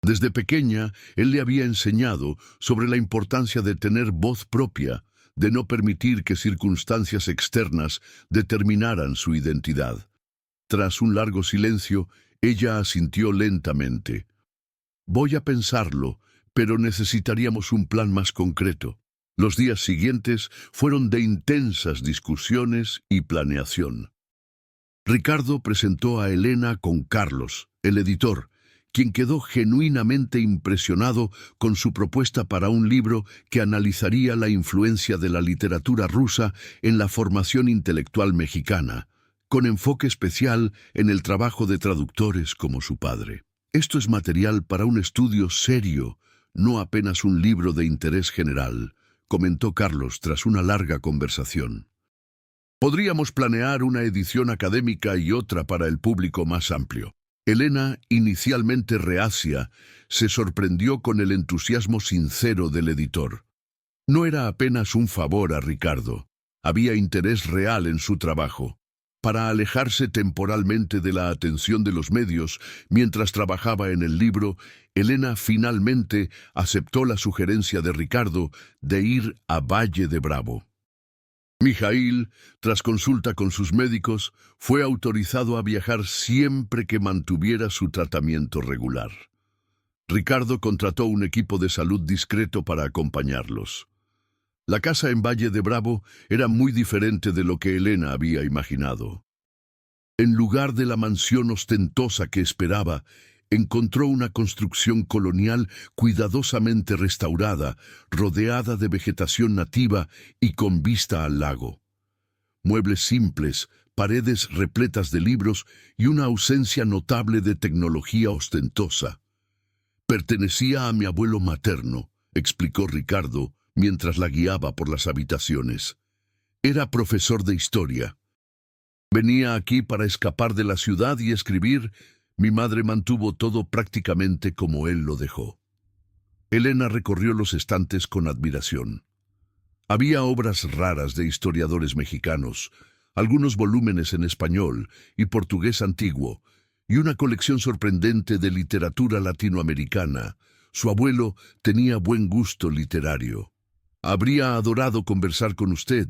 Desde pequeña, él le había enseñado sobre la importancia de tener voz propia, de no permitir que circunstancias externas determinaran su identidad. Tras un largo silencio, ella asintió lentamente. «Voy a pensarlo, pero necesitaríamos un plan más concreto». Los días siguientes fueron de intensas discusiones y planeación. Ricardo presentó a Elena con Carlos, el editor, quien quedó genuinamente impresionado con su propuesta para un libro que analizaría la influencia de la literatura rusa en la formación intelectual mexicana, con enfoque especial en el trabajo de traductores como su padre. «Esto es material para un estudio serio, no apenas un libro de interés general», comentó Carlos tras una larga conversación. «Podríamos planear una edición académica y otra para el público más amplio». Elena, inicialmente reacia, se sorprendió con el entusiasmo sincero del editor. No era apenas un favor a Ricardo, había interés real en su trabajo. Para alejarse temporalmente de la atención de los medios mientras trabajaba en el libro, Elena finalmente aceptó la sugerencia de Ricardo de ir a Valle de Bravo. Mijaíl, tras consulta con sus médicos, fue autorizado a viajar siempre que mantuviera su tratamiento regular. Ricardo contrató un equipo de salud discreto para acompañarlos. La casa en Valle de Bravo era muy diferente de lo que Elena había imaginado. En lugar de la mansión ostentosa que esperaba, encontró una construcción colonial cuidadosamente restaurada, rodeada de vegetación nativa y con vista al lago. Muebles simples, paredes repletas de libros y una ausencia notable de tecnología ostentosa. «Pertenecía a mi abuelo materno», explicó Ricardo mientras la guiaba por las habitaciones. «Era profesor de historia. Venía aquí para escapar de la ciudad y escribir. Mi madre mantuvo todo prácticamente como él lo dejó». Elena recorrió los estantes con admiración. Había obras raras de historiadores mexicanos, algunos volúmenes en español y portugués antiguo, y una colección sorprendente de literatura latinoamericana. Su abuelo tenía buen gusto literario. «Habría adorado conversar con usted».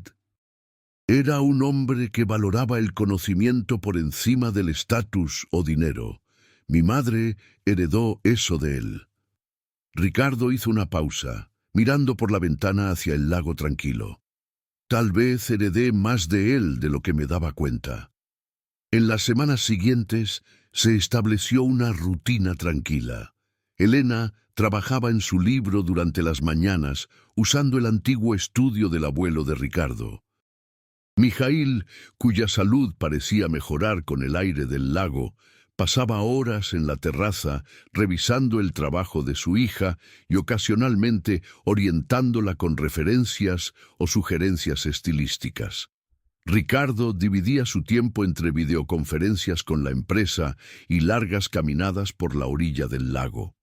Era un hombre que valoraba el conocimiento por encima del estatus o dinero. Mi madre heredó eso de él. Ricardo hizo una pausa, mirando por la ventana hacia el lago tranquilo. Tal vez heredé más de él de lo que me daba cuenta. En las semanas siguientes se estableció una rutina tranquila. Elena trabajaba en su libro durante las mañanas, usando el antiguo estudio del abuelo de Ricardo. Mijaíl, cuya salud parecía mejorar con el aire del lago, pasaba horas en la terraza revisando el trabajo de su hija y ocasionalmente orientándola con referencias o sugerencias estilísticas. Ricardo dividía su tiempo entre videoconferencias con la empresa y largas caminadas por la orilla del lago.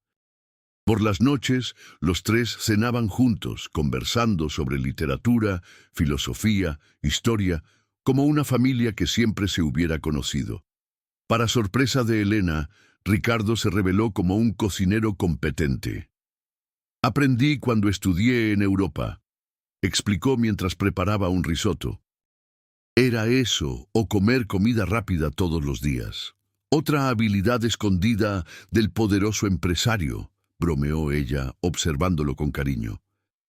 Por las noches, los tres cenaban juntos, conversando sobre literatura, filosofía, historia, como una familia que siempre se hubiera conocido. Para sorpresa de Elena, Ricardo se reveló como un cocinero competente. «Aprendí cuando estudié en Europa», explicó mientras preparaba un risotto. Era eso, o comer comida rápida todos los días. Otra habilidad escondida del poderoso empresario, bromeó ella, observándolo con cariño.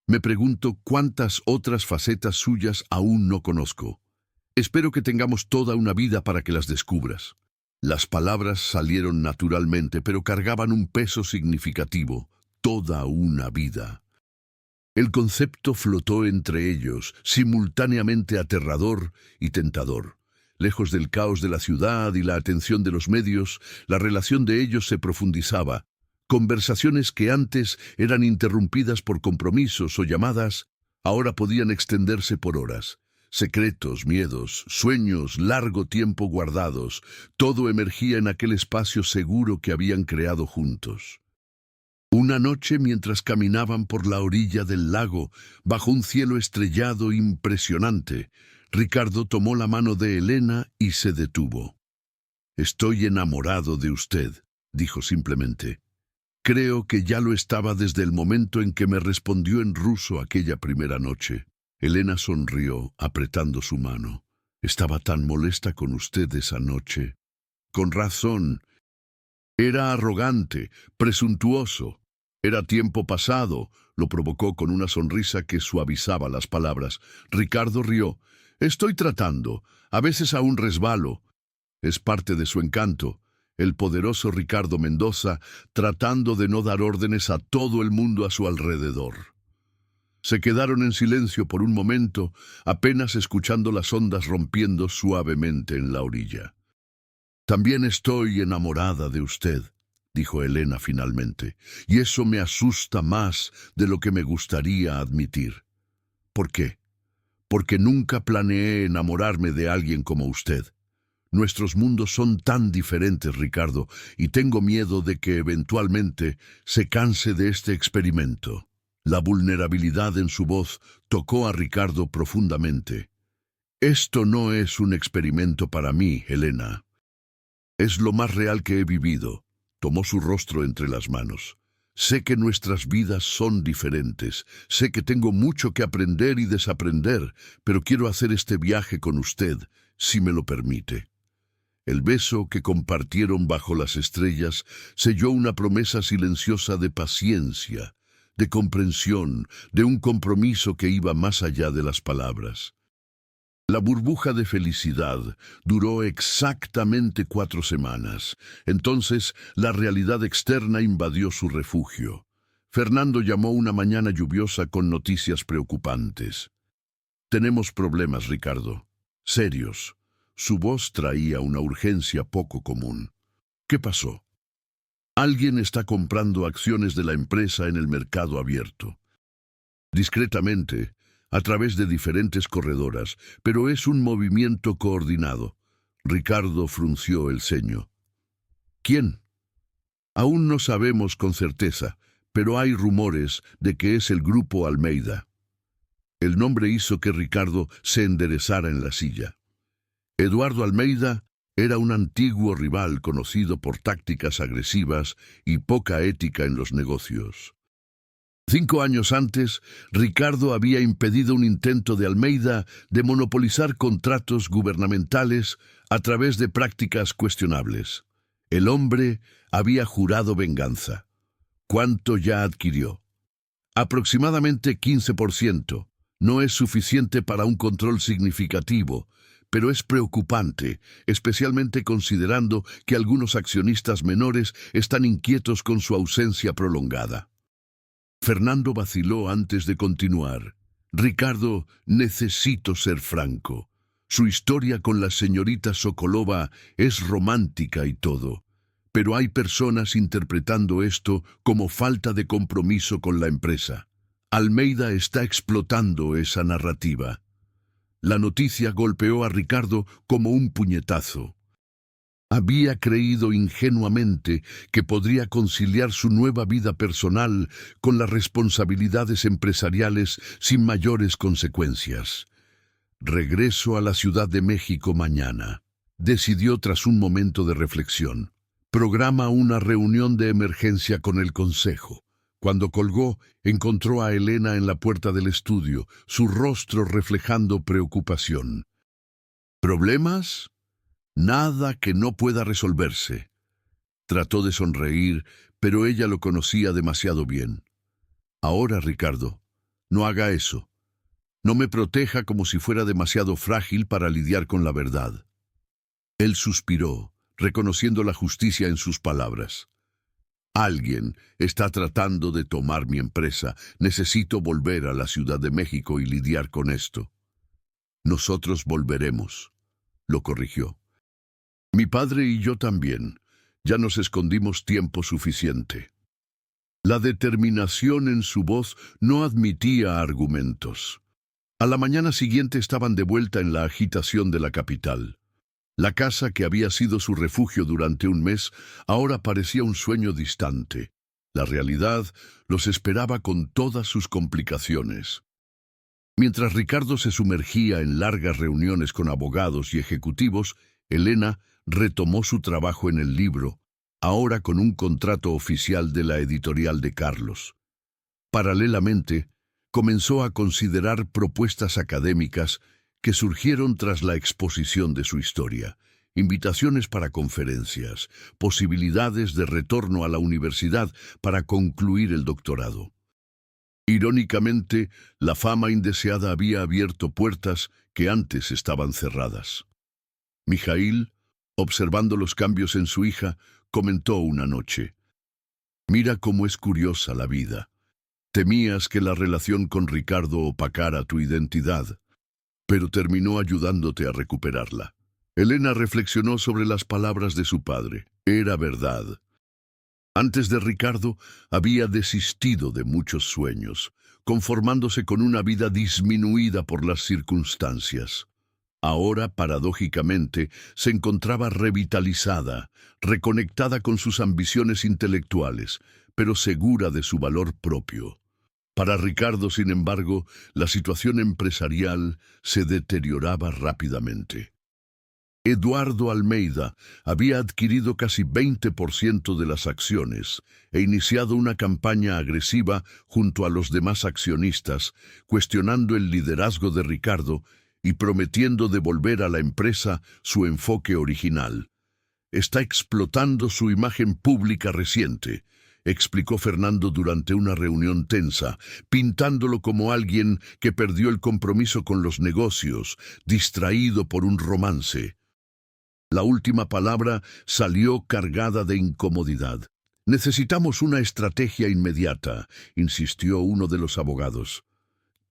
Me pregunto cuántas otras facetas suyas aún no conozco. Espero que tengamos toda una vida para que las descubras. Las palabras salieron naturalmente, pero cargaban un peso significativo. Toda una vida. El concepto flotó entre ellos, simultáneamente aterrador y tentador. Lejos del caos de la ciudad y la atención de los medios, la relación de ellos se profundizaba. Conversaciones que antes eran interrumpidas por compromisos o llamadas, ahora podían extenderse por horas. Secretos, miedos, sueños, largo tiempo guardados, todo emergía en aquel espacio seguro que habían creado juntos. Una noche, mientras caminaban por la orilla del lago, bajo un cielo estrellado impresionante, Ricardo tomó la mano de Elena y se detuvo. «Estoy enamorado de usted», dijo simplemente. «Creo que ya lo estaba desde el momento en que me respondió en ruso aquella primera noche». Elena sonrió, apretando su mano. «Estaba tan molesta con usted esa noche». «Con razón. Era arrogante, presuntuoso. Era tiempo pasado», lo provocó con una sonrisa que suavizaba las palabras. Ricardo rió. «Estoy tratando. A veces aún resbalo. Es parte de su encanto». El poderoso Ricardo Mendoza, tratando de no dar órdenes a todo el mundo a su alrededor. Se quedaron en silencio por un momento, apenas escuchando las ondas rompiendo suavemente en la orilla. «También estoy enamorada de usted», dijo Elena finalmente, «y eso me asusta más de lo que me gustaría admitir». «¿Por qué?» «Porque nunca planeé enamorarme de alguien como usted. Nuestros mundos son tan diferentes, Ricardo, y tengo miedo de que eventualmente se canse de este experimento». La vulnerabilidad en su voz tocó a Ricardo profundamente. «Esto no es un experimento para mí, Elena. Es lo más real que he vivido». Tomó su rostro entre las manos. «Sé que nuestras vidas son diferentes. Sé que tengo mucho que aprender y desaprender, pero quiero hacer este viaje con usted, si me lo permite». El beso que compartieron bajo las estrellas selló una promesa silenciosa de paciencia, de comprensión, de un compromiso que iba más allá de las palabras. La burbuja de felicidad duró exactamente 4 semanas. Entonces, la realidad externa invadió su refugio. Fernando llamó una mañana lluviosa con noticias preocupantes. «Tenemos problemas, Ricardo. Serios». Su voz traía una urgencia poco común. «¿Qué pasó?» «Alguien está comprando acciones de la empresa en el mercado abierto. Discretamente, a través de diferentes corredoras, pero es un movimiento coordinado». Ricardo frunció el ceño. «¿Quién?» «Aún no sabemos con certeza, pero hay rumores de que es el Grupo Almeida». El nombre hizo que Ricardo se enderezara en la silla. Eduardo Almeida era un antiguo rival conocido por tácticas agresivas y poca ética en los negocios. 5 años antes, Ricardo había impedido un intento de Almeida de monopolizar contratos gubernamentales a través de prácticas cuestionables. El hombre había jurado venganza. ¿Cuánto ya adquirió? Aproximadamente 15%. No es suficiente para un control significativo, pero es preocupante, especialmente considerando que algunos accionistas menores están inquietos con su ausencia prolongada. Fernando vaciló antes de continuar. «Ricardo, necesito ser franco. Su historia con la señorita Sokolova es romántica y todo, pero hay personas interpretando esto como falta de compromiso con la empresa. Almeida está explotando esa narrativa». La noticia golpeó a Ricardo como un puñetazo. Había creído ingenuamente que podría conciliar su nueva vida personal con las responsabilidades empresariales sin mayores consecuencias. «Regreso a la Ciudad de México mañana», decidió tras un momento de reflexión. «Programa una reunión de emergencia con el consejo». Cuando colgó, encontró a Elena en la puerta del estudio, su rostro reflejando preocupación. «¿Problemas? Nada que no pueda resolverse». Trató de sonreír, pero ella lo conocía demasiado bien. Ahora, Ricardo, no haga eso. No me proteja como si fuera demasiado frágil para lidiar con la verdad. Él suspiró, reconociendo la justicia en sus palabras. Alguien está tratando de tomar mi empresa. Necesito volver a la Ciudad de México y lidiar con esto. Nosotros volveremos, lo corrigió. Mi padre y yo también. Ya nos escondimos tiempo suficiente. La determinación en su voz no admitía argumentos. A la mañana siguiente estaban de vuelta en la agitación de la capital. La casa que había sido su refugio durante un mes ahora parecía un sueño distante. La realidad los esperaba con todas sus complicaciones. Mientras Ricardo se sumergía en largas reuniones con abogados y ejecutivos, Elena retomó su trabajo en el libro, ahora con un contrato oficial de la editorial de Carlos. Paralelamente, comenzó a considerar propuestas académicas que surgieron tras la exposición de su historia, invitaciones para conferencias, posibilidades de retorno a la universidad para concluir el doctorado. Irónicamente, la fama indeseada había abierto puertas que antes estaban cerradas. Mijaíl, observando los cambios en su hija, comentó una noche: «Mira cómo es curiosa la vida. Temías que la relación con Ricardo opacara tu identidad, pero terminó ayudándote a recuperarla». Elena reflexionó sobre las palabras de su padre. Era verdad. Antes de Ricardo, había desistido de muchos sueños, conformándose con una vida disminuida por las circunstancias. Ahora, paradójicamente, se encontraba revitalizada, reconectada con sus ambiciones intelectuales, pero segura de su valor propio. Para Ricardo, sin embargo, la situación empresarial se deterioraba rápidamente. Eduardo Almeida había adquirido casi 20% de las acciones e iniciado una campaña agresiva junto a los demás accionistas, cuestionando el liderazgo de Ricardo y prometiendo devolver a la empresa su enfoque original. «Está explotando su imagen pública reciente», explicó Fernando durante una reunión tensa, pintándolo como alguien que perdió el compromiso con los negocios, distraído por un romance. La última palabra salió cargada de incomodidad. «Necesitamos una estrategia inmediata», insistió uno de los abogados.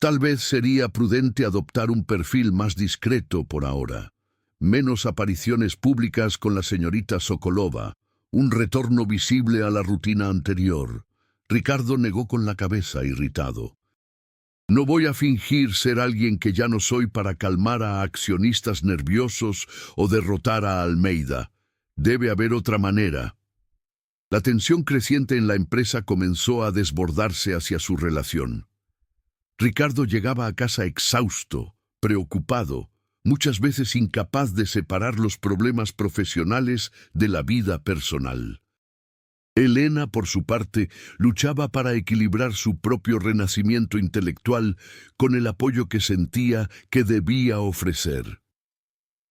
«Tal vez sería prudente adoptar un perfil más discreto por ahora. Menos apariciones públicas con la señorita Sokolova. Un retorno visible a la rutina anterior». Ricardo negó con la cabeza, irritado. «No voy a fingir ser alguien que ya no soy para calmar a accionistas nerviosos o derrotar a Almeida. Debe haber otra manera». La tensión creciente en la empresa comenzó a desbordarse hacia su relación. Ricardo llegaba a casa exhausto, preocupado, muchas veces incapaz de separar los problemas profesionales de la vida personal. Elena, por su parte, luchaba para equilibrar su propio renacimiento intelectual con el apoyo que sentía que debía ofrecer.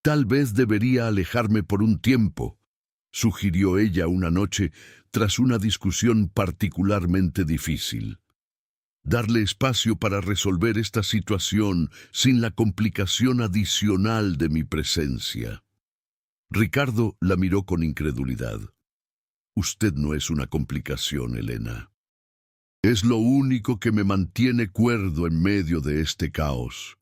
«Tal vez debería alejarme por un tiempo», sugirió ella una noche tras una discusión particularmente difícil. «Darle espacio para resolver esta situación sin la complicación adicional de mi presencia». Ricardo la miró con incredulidad. «Usted no es una complicación, Elena. Es lo único que me mantiene cuerdo en medio de este caos.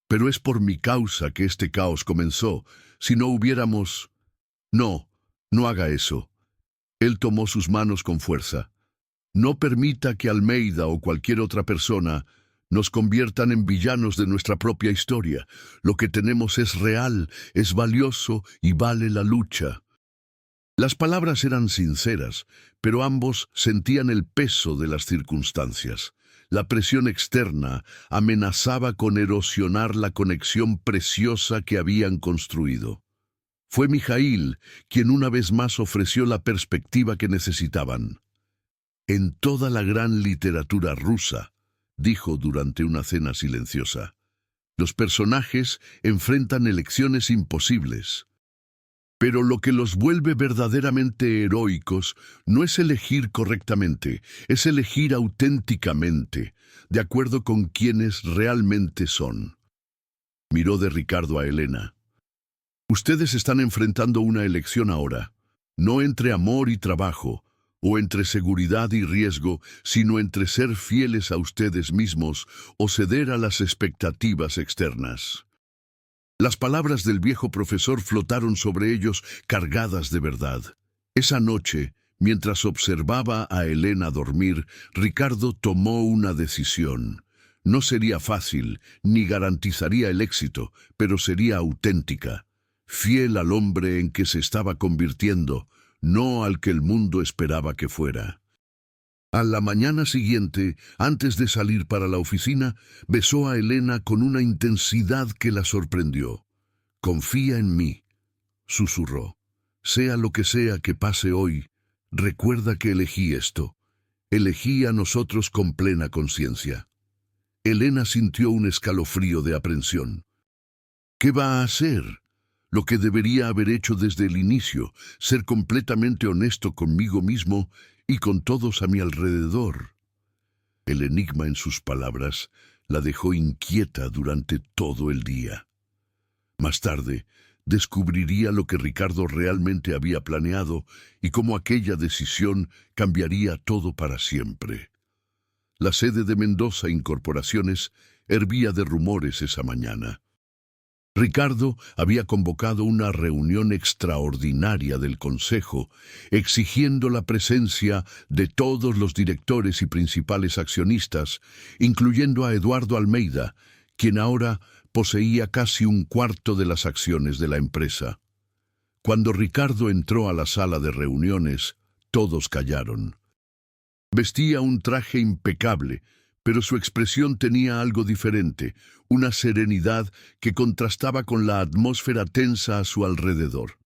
Pero es por mi causa que este caos comenzó. Si no hubiéramos...» «No, no haga eso». Él tomó sus manos con fuerza. «No permita que Almeida o cualquier otra persona nos conviertan en villanos de nuestra propia historia. Lo que tenemos es real, es valioso y vale la lucha». Las palabras eran sinceras, pero ambos sentían el peso de las circunstancias. La presión externa amenazaba con erosionar la conexión preciosa que habían construido. Fue Mijaíl quien una vez más ofreció la perspectiva que necesitaban. «En toda la gran literatura rusa», dijo durante una cena silenciosa, «los personajes enfrentan elecciones imposibles. Pero lo que los vuelve verdaderamente heroicos no es elegir correctamente, es elegir auténticamente, de acuerdo con quienes realmente son. Miró de Ricardo a Elena. Ustedes están enfrentando una elección ahora, no entre amor y trabajo, o entre seguridad y riesgo, sino entre ser fieles a ustedes mismos o ceder a las expectativas externas. Las palabras del viejo profesor flotaron sobre ellos cargadas de verdad. Esa noche, mientras observaba a Elena dormir, Ricardo tomó una decisión. No sería fácil, ni garantizaría el éxito, pero sería auténtica, fiel al hombre en que se estaba convirtiendo, no al que el mundo esperaba que fuera. A la mañana siguiente, antes de salir para la oficina, besó a Elena con una intensidad que la sorprendió. «Confía en mí», susurró. «Sea lo que sea que pase hoy, recuerda que elegí esto. Elegí a nosotros con plena conciencia». Elena sintió un escalofrío de aprensión. ¿Qué va a hacer? Lo que debería haber hecho desde el inicio, ser completamente honesto conmigo mismo y con todos a mi alrededor. El enigma en sus palabras la dejó inquieta durante todo el día. Más tarde, descubriría lo que Ricardo realmente había planeado y cómo aquella decisión cambiaría todo para siempre. La sede de Mendoza Incorporaciones hervía de rumores esa mañana. Ricardo había convocado una reunión extraordinaria del Consejo, exigiendo la presencia de todos los directores y principales accionistas, incluyendo a Eduardo Almeida, quien ahora poseía casi un cuarto de las acciones de la empresa. Cuando Ricardo entró a la sala de reuniones, todos callaron. Vestía un traje impecable, pero su expresión tenía algo diferente, una serenidad que contrastaba con la atmósfera tensa a su alrededor.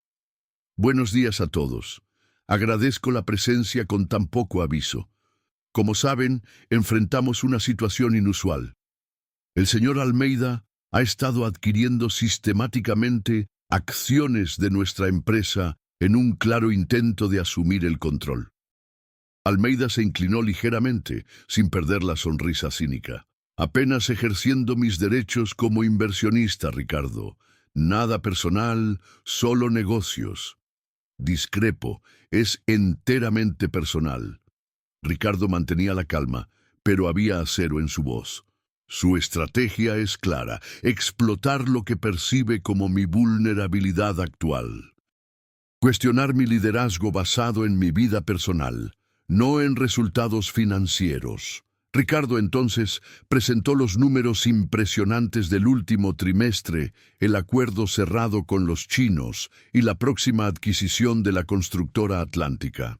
«Buenos días a todos. Agradezco la presencia con tan poco aviso. Como saben, enfrentamos una situación inusual. El señor Almeida ha estado adquiriendo sistemáticamente acciones de nuestra empresa en un claro intento de asumir el control». Almeida se inclinó ligeramente, sin perder la sonrisa cínica. «Apenas ejerciendo mis derechos como inversionista, Ricardo. Nada personal, solo negocios». «Discrepo, es enteramente personal». Ricardo mantenía la calma, pero había acero en su voz. «Su estrategia es clara, explotar lo que percibe como mi vulnerabilidad actual. Cuestionar mi liderazgo basado en mi vida personal, no en resultados financieros». Ricardo entonces presentó los números impresionantes del último trimestre, el acuerdo cerrado con los chinos y la próxima adquisición de la constructora atlántica.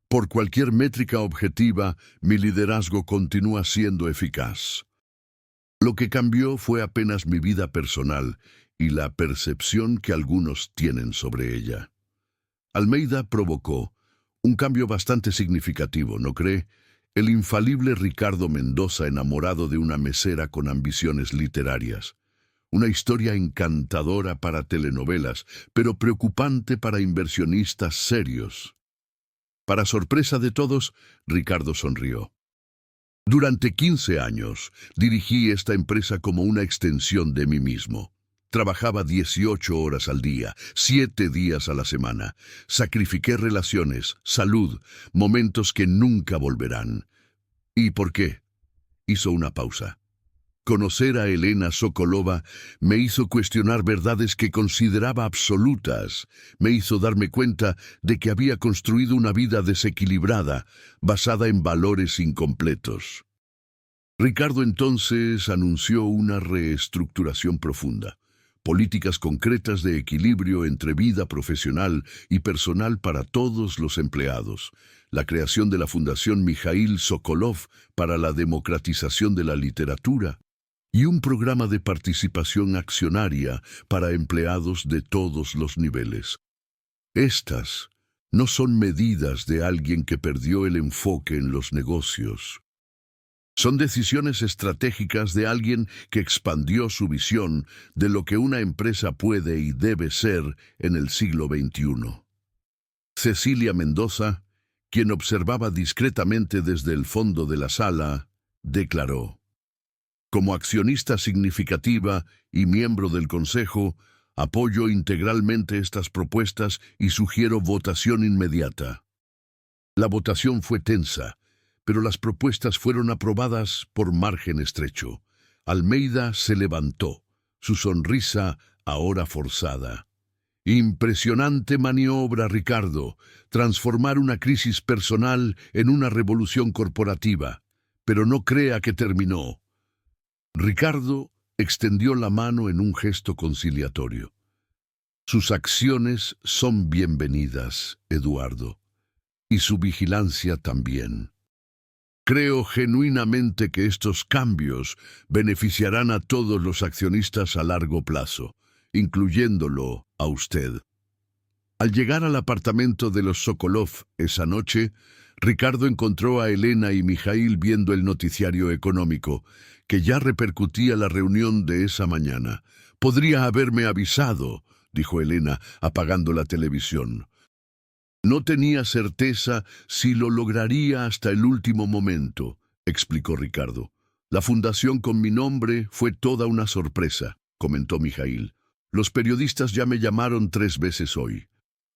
«Por cualquier métrica objetiva, mi liderazgo continúa siendo eficaz. Lo que cambió fue apenas mi vida personal y la percepción que algunos tienen sobre ella». Almeida provocó un cambio bastante significativo, ¿no cree? El infalible Ricardo Mendoza enamorado de una mesera con ambiciones literarias. Una historia encantadora para telenovelas, pero preocupante para inversionistas serios. Para sorpresa de todos, Ricardo sonrió. «Durante 15 años, dirigí esta empresa como una extensión de mí mismo. Trabajaba 18 horas al día, 7 días a la semana. Sacrifiqué relaciones, salud, momentos que nunca volverán. ¿Y por qué?». Hizo una pausa. «Conocer a Elena Sokolova me hizo cuestionar verdades que consideraba absolutas. Me hizo darme cuenta de que había construido una vida desequilibrada, basada en valores incompletos». Ricardo entonces anunció una reestructuración profunda. Políticas concretas de equilibrio entre vida profesional y personal para todos los empleados. La creación de la Fundación Mijaíl Sokolov para la democratización de la literatura. Y un programa de participación accionaria para empleados de todos los niveles. Estas no son medidas de alguien que perdió el enfoque en los negocios. Son decisiones estratégicas de alguien que expandió su visión de lo que una empresa puede y debe ser en el siglo XXI. Cecilia Mendoza, quien observaba discretamente desde el fondo de la sala, declaró: como accionista significativa y miembro del Consejo, apoyo integralmente estas propuestas y sugiero votación inmediata. La votación fue tensa, pero las propuestas fueron aprobadas por margen estrecho. Almeida se levantó, su sonrisa ahora forzada. Impresionante maniobra, Ricardo, transformar una crisis personal en una revolución corporativa. Pero no crea que terminó. Ricardo extendió la mano en un gesto conciliatorio. Sus acciones son bienvenidas, Eduardo, y su vigilancia también. Creo genuinamente que estos cambios beneficiarán a todos los accionistas a largo plazo, incluyéndolo a usted. Al llegar al apartamento de los Sokolov esa noche, Ricardo encontró a Elena y Mijaíl viendo el noticiario económico, que ya repercutía la reunión de esa mañana. «Podría haberme avisado», dijo Elena, apagando la televisión. «No tenía certeza si lo lograría hasta el último momento», explicó Ricardo. «La fundación con mi nombre fue toda una sorpresa», comentó Mijaíl. «Los periodistas ya me llamaron 3 veces hoy.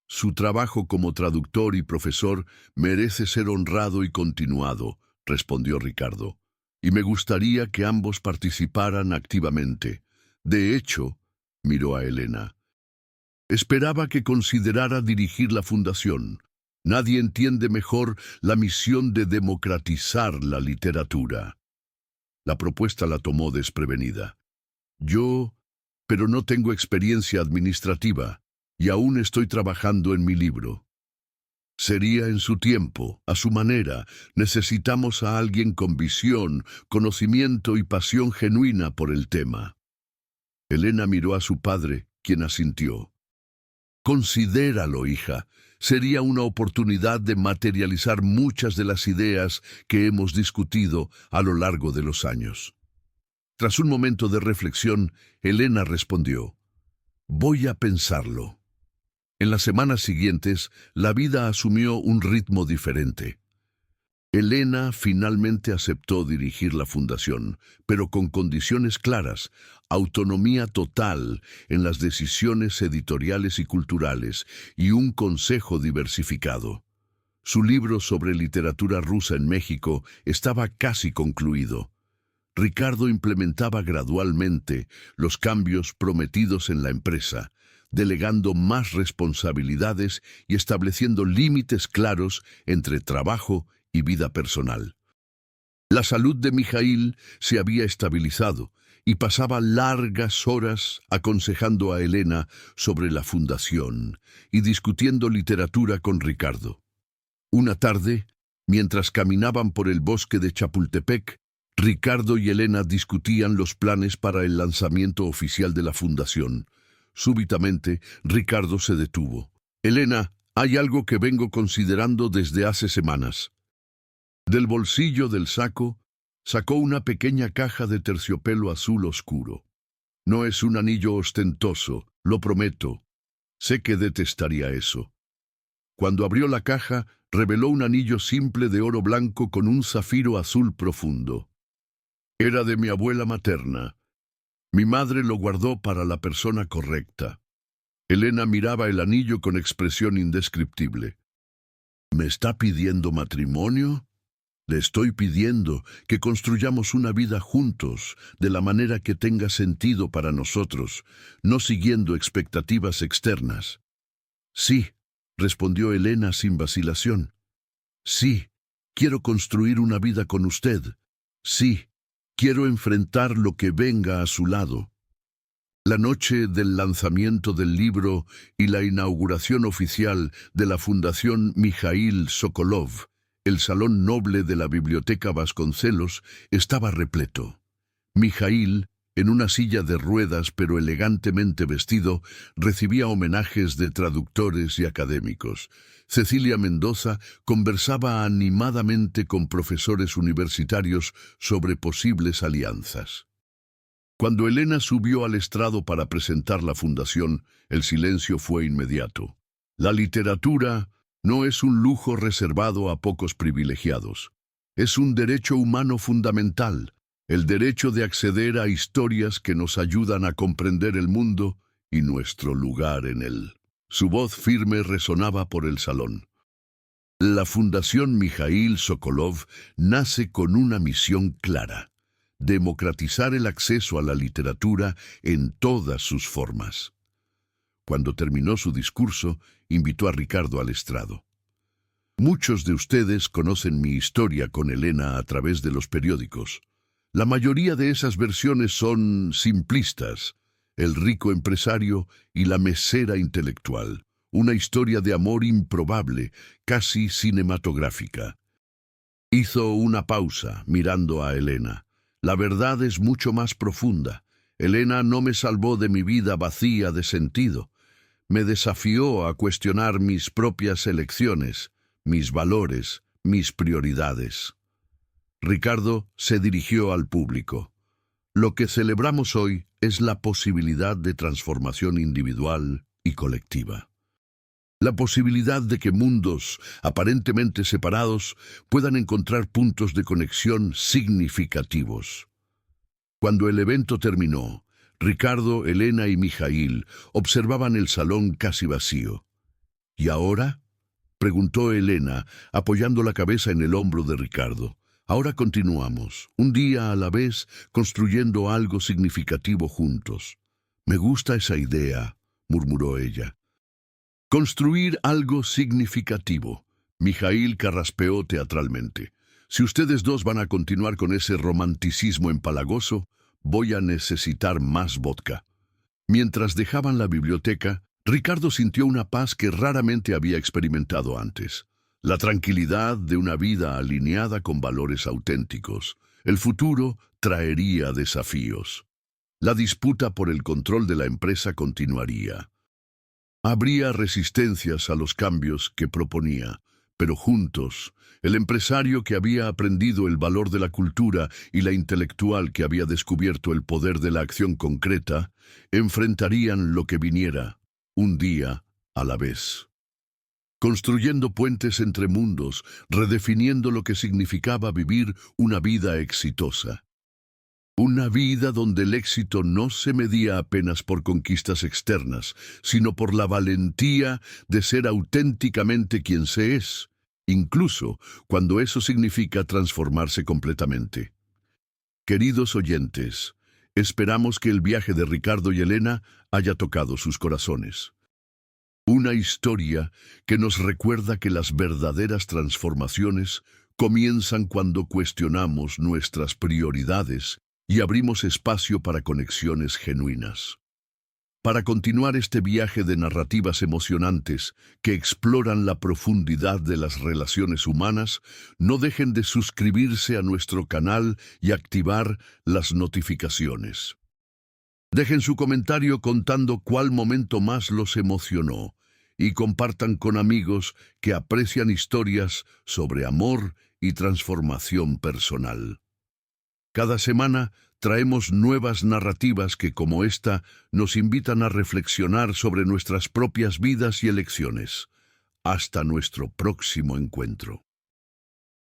Su trabajo como traductor y profesor merece ser honrado y continuado», respondió Ricardo. «Y me gustaría que ambos participaran activamente. De hecho», miró a Elena, «esperaba que considerara dirigir la fundación. Nadie entiende mejor la misión de democratizar la literatura». La propuesta la tomó desprevenida. Pero no tengo experiencia administrativa y aún estoy trabajando en mi libro». «Sería en su tiempo, a su manera. Necesitamos a alguien con visión, conocimiento y pasión genuina por el tema». Elena miró a su padre, quien asintió. «Considéralo, hija. Sería una oportunidad de materializar muchas de las ideas que hemos discutido a lo largo de los años». Tras un momento de reflexión, Elena respondió: «Voy a pensarlo». En las semanas siguientes, la vida asumió un ritmo diferente. Elena finalmente aceptó dirigir la fundación, pero con condiciones claras: autonomía total en las decisiones editoriales y culturales y un consejo diversificado. Su libro sobre literatura rusa en México estaba casi concluido. Ricardo implementaba gradualmente los cambios prometidos en la empresa, delegando más responsabilidades y estableciendo límites claros entre trabajo y vida personal. La salud de Mijaíl se había estabilizado y pasaba largas horas aconsejando a Elena sobre la fundación y discutiendo literatura con Ricardo. Una tarde, mientras caminaban por el bosque de Chapultepec, Ricardo y Elena discutían los planes para el lanzamiento oficial de la fundación. Súbitamente, Ricardo se detuvo. «Elena, hay algo que vengo considerando desde hace semanas». Del bolsillo del saco, sacó una pequeña caja de terciopelo azul oscuro. «No es un anillo ostentoso, lo prometo. Sé que detestaría eso». Cuando abrió la caja, reveló un anillo simple de oro blanco con un zafiro azul profundo. Era de mi abuela materna. Mi madre lo guardó para la persona correcta. Elena miraba el anillo con expresión indescriptible. «¿Me está pidiendo matrimonio?» «Le estoy pidiendo que construyamos una vida juntos, de la manera que tenga sentido para nosotros, no siguiendo expectativas externas». «Sí», respondió Elena sin vacilación. «Sí, quiero construir una vida con usted. Sí, quiero enfrentar lo que venga a su lado». La noche del lanzamiento del libro y la inauguración oficial de la Fundación Mijaíl Sokolov, el Salón Noble de la Biblioteca Vasconcelos estaba repleto. Mijaíl, en una silla de ruedas pero elegantemente vestido, recibía homenajes de traductores y académicos. Cecilia Mendoza conversaba animadamente con profesores universitarios sobre posibles alianzas. Cuando Elena subió al estrado para presentar la fundación, el silencio fue inmediato. La literatura no es un lujo reservado a pocos privilegiados. Es un derecho humano fundamental, el derecho de acceder a historias que nos ayudan a comprender el mundo y nuestro lugar en él. Su voz firme resonaba por el salón. La Fundación Mijaíl Sokolov nace con una misión clara: democratizar el acceso a la literatura en todas sus formas. Cuando terminó su discurso, invitó a Ricardo al estrado. Muchos de ustedes conocen mi historia con Elena a través de los periódicos. La mayoría de esas versiones son simplistas: el rico empresario y la mesera intelectual. Una historia de amor improbable, casi cinematográfica. Hizo una pausa, mirando a Elena. La verdad es mucho más profunda. Elena no me salvó de mi vida vacía de sentido. Me desafió a cuestionar mis propias elecciones, mis valores, mis prioridades. Ricardo se dirigió al público. Lo que celebramos hoy es la posibilidad de transformación individual y colectiva. La posibilidad de que mundos aparentemente separados puedan encontrar puntos de conexión significativos. Cuando el evento terminó, Ricardo, Elena y Mijaíl observaban el salón casi vacío. ¿Y ahora?, preguntó Elena, apoyando la cabeza en el hombro de Ricardo. Ahora continuamos, un día a la vez, construyendo algo significativo juntos. Me gusta esa idea, murmuró ella. Construir algo significativo. Mijaíl carraspeó teatralmente. Si ustedes dos van a continuar con ese romanticismo empalagoso, voy a necesitar más vodka. Mientras dejaban la biblioteca, Ricardo sintió una paz que raramente había experimentado antes. La tranquilidad de una vida alineada con valores auténticos. El futuro traería desafíos. La disputa por el control de la empresa continuaría. Habría resistencias a los cambios que proponía, pero juntos, el empresario que había aprendido el valor de la cultura y la intelectual que había descubierto el poder de la acción concreta, enfrentarían lo que viniera, un día a la vez. Construyendo puentes entre mundos, redefiniendo lo que significaba vivir una vida exitosa. Una vida donde el éxito no se medía apenas por conquistas externas, sino por la valentía de ser auténticamente quien se es, incluso cuando eso significa transformarse completamente. Queridos oyentes, esperamos que el viaje de Ricardo y Elena haya tocado sus corazones. Una historia que nos recuerda que las verdaderas transformaciones comienzan cuando cuestionamos nuestras prioridades y abrimos espacio para conexiones genuinas. Para continuar este viaje de narrativas emocionantes que exploran la profundidad de las relaciones humanas, no dejen de suscribirse a nuestro canal y activar las notificaciones. Dejen su comentario contando cuál momento más los emocionó y compartan con amigos que aprecian historias sobre amor y transformación personal. Cada semana traemos nuevas narrativas que, como esta, nos invitan a reflexionar sobre nuestras propias vidas y elecciones. Hasta nuestro próximo encuentro.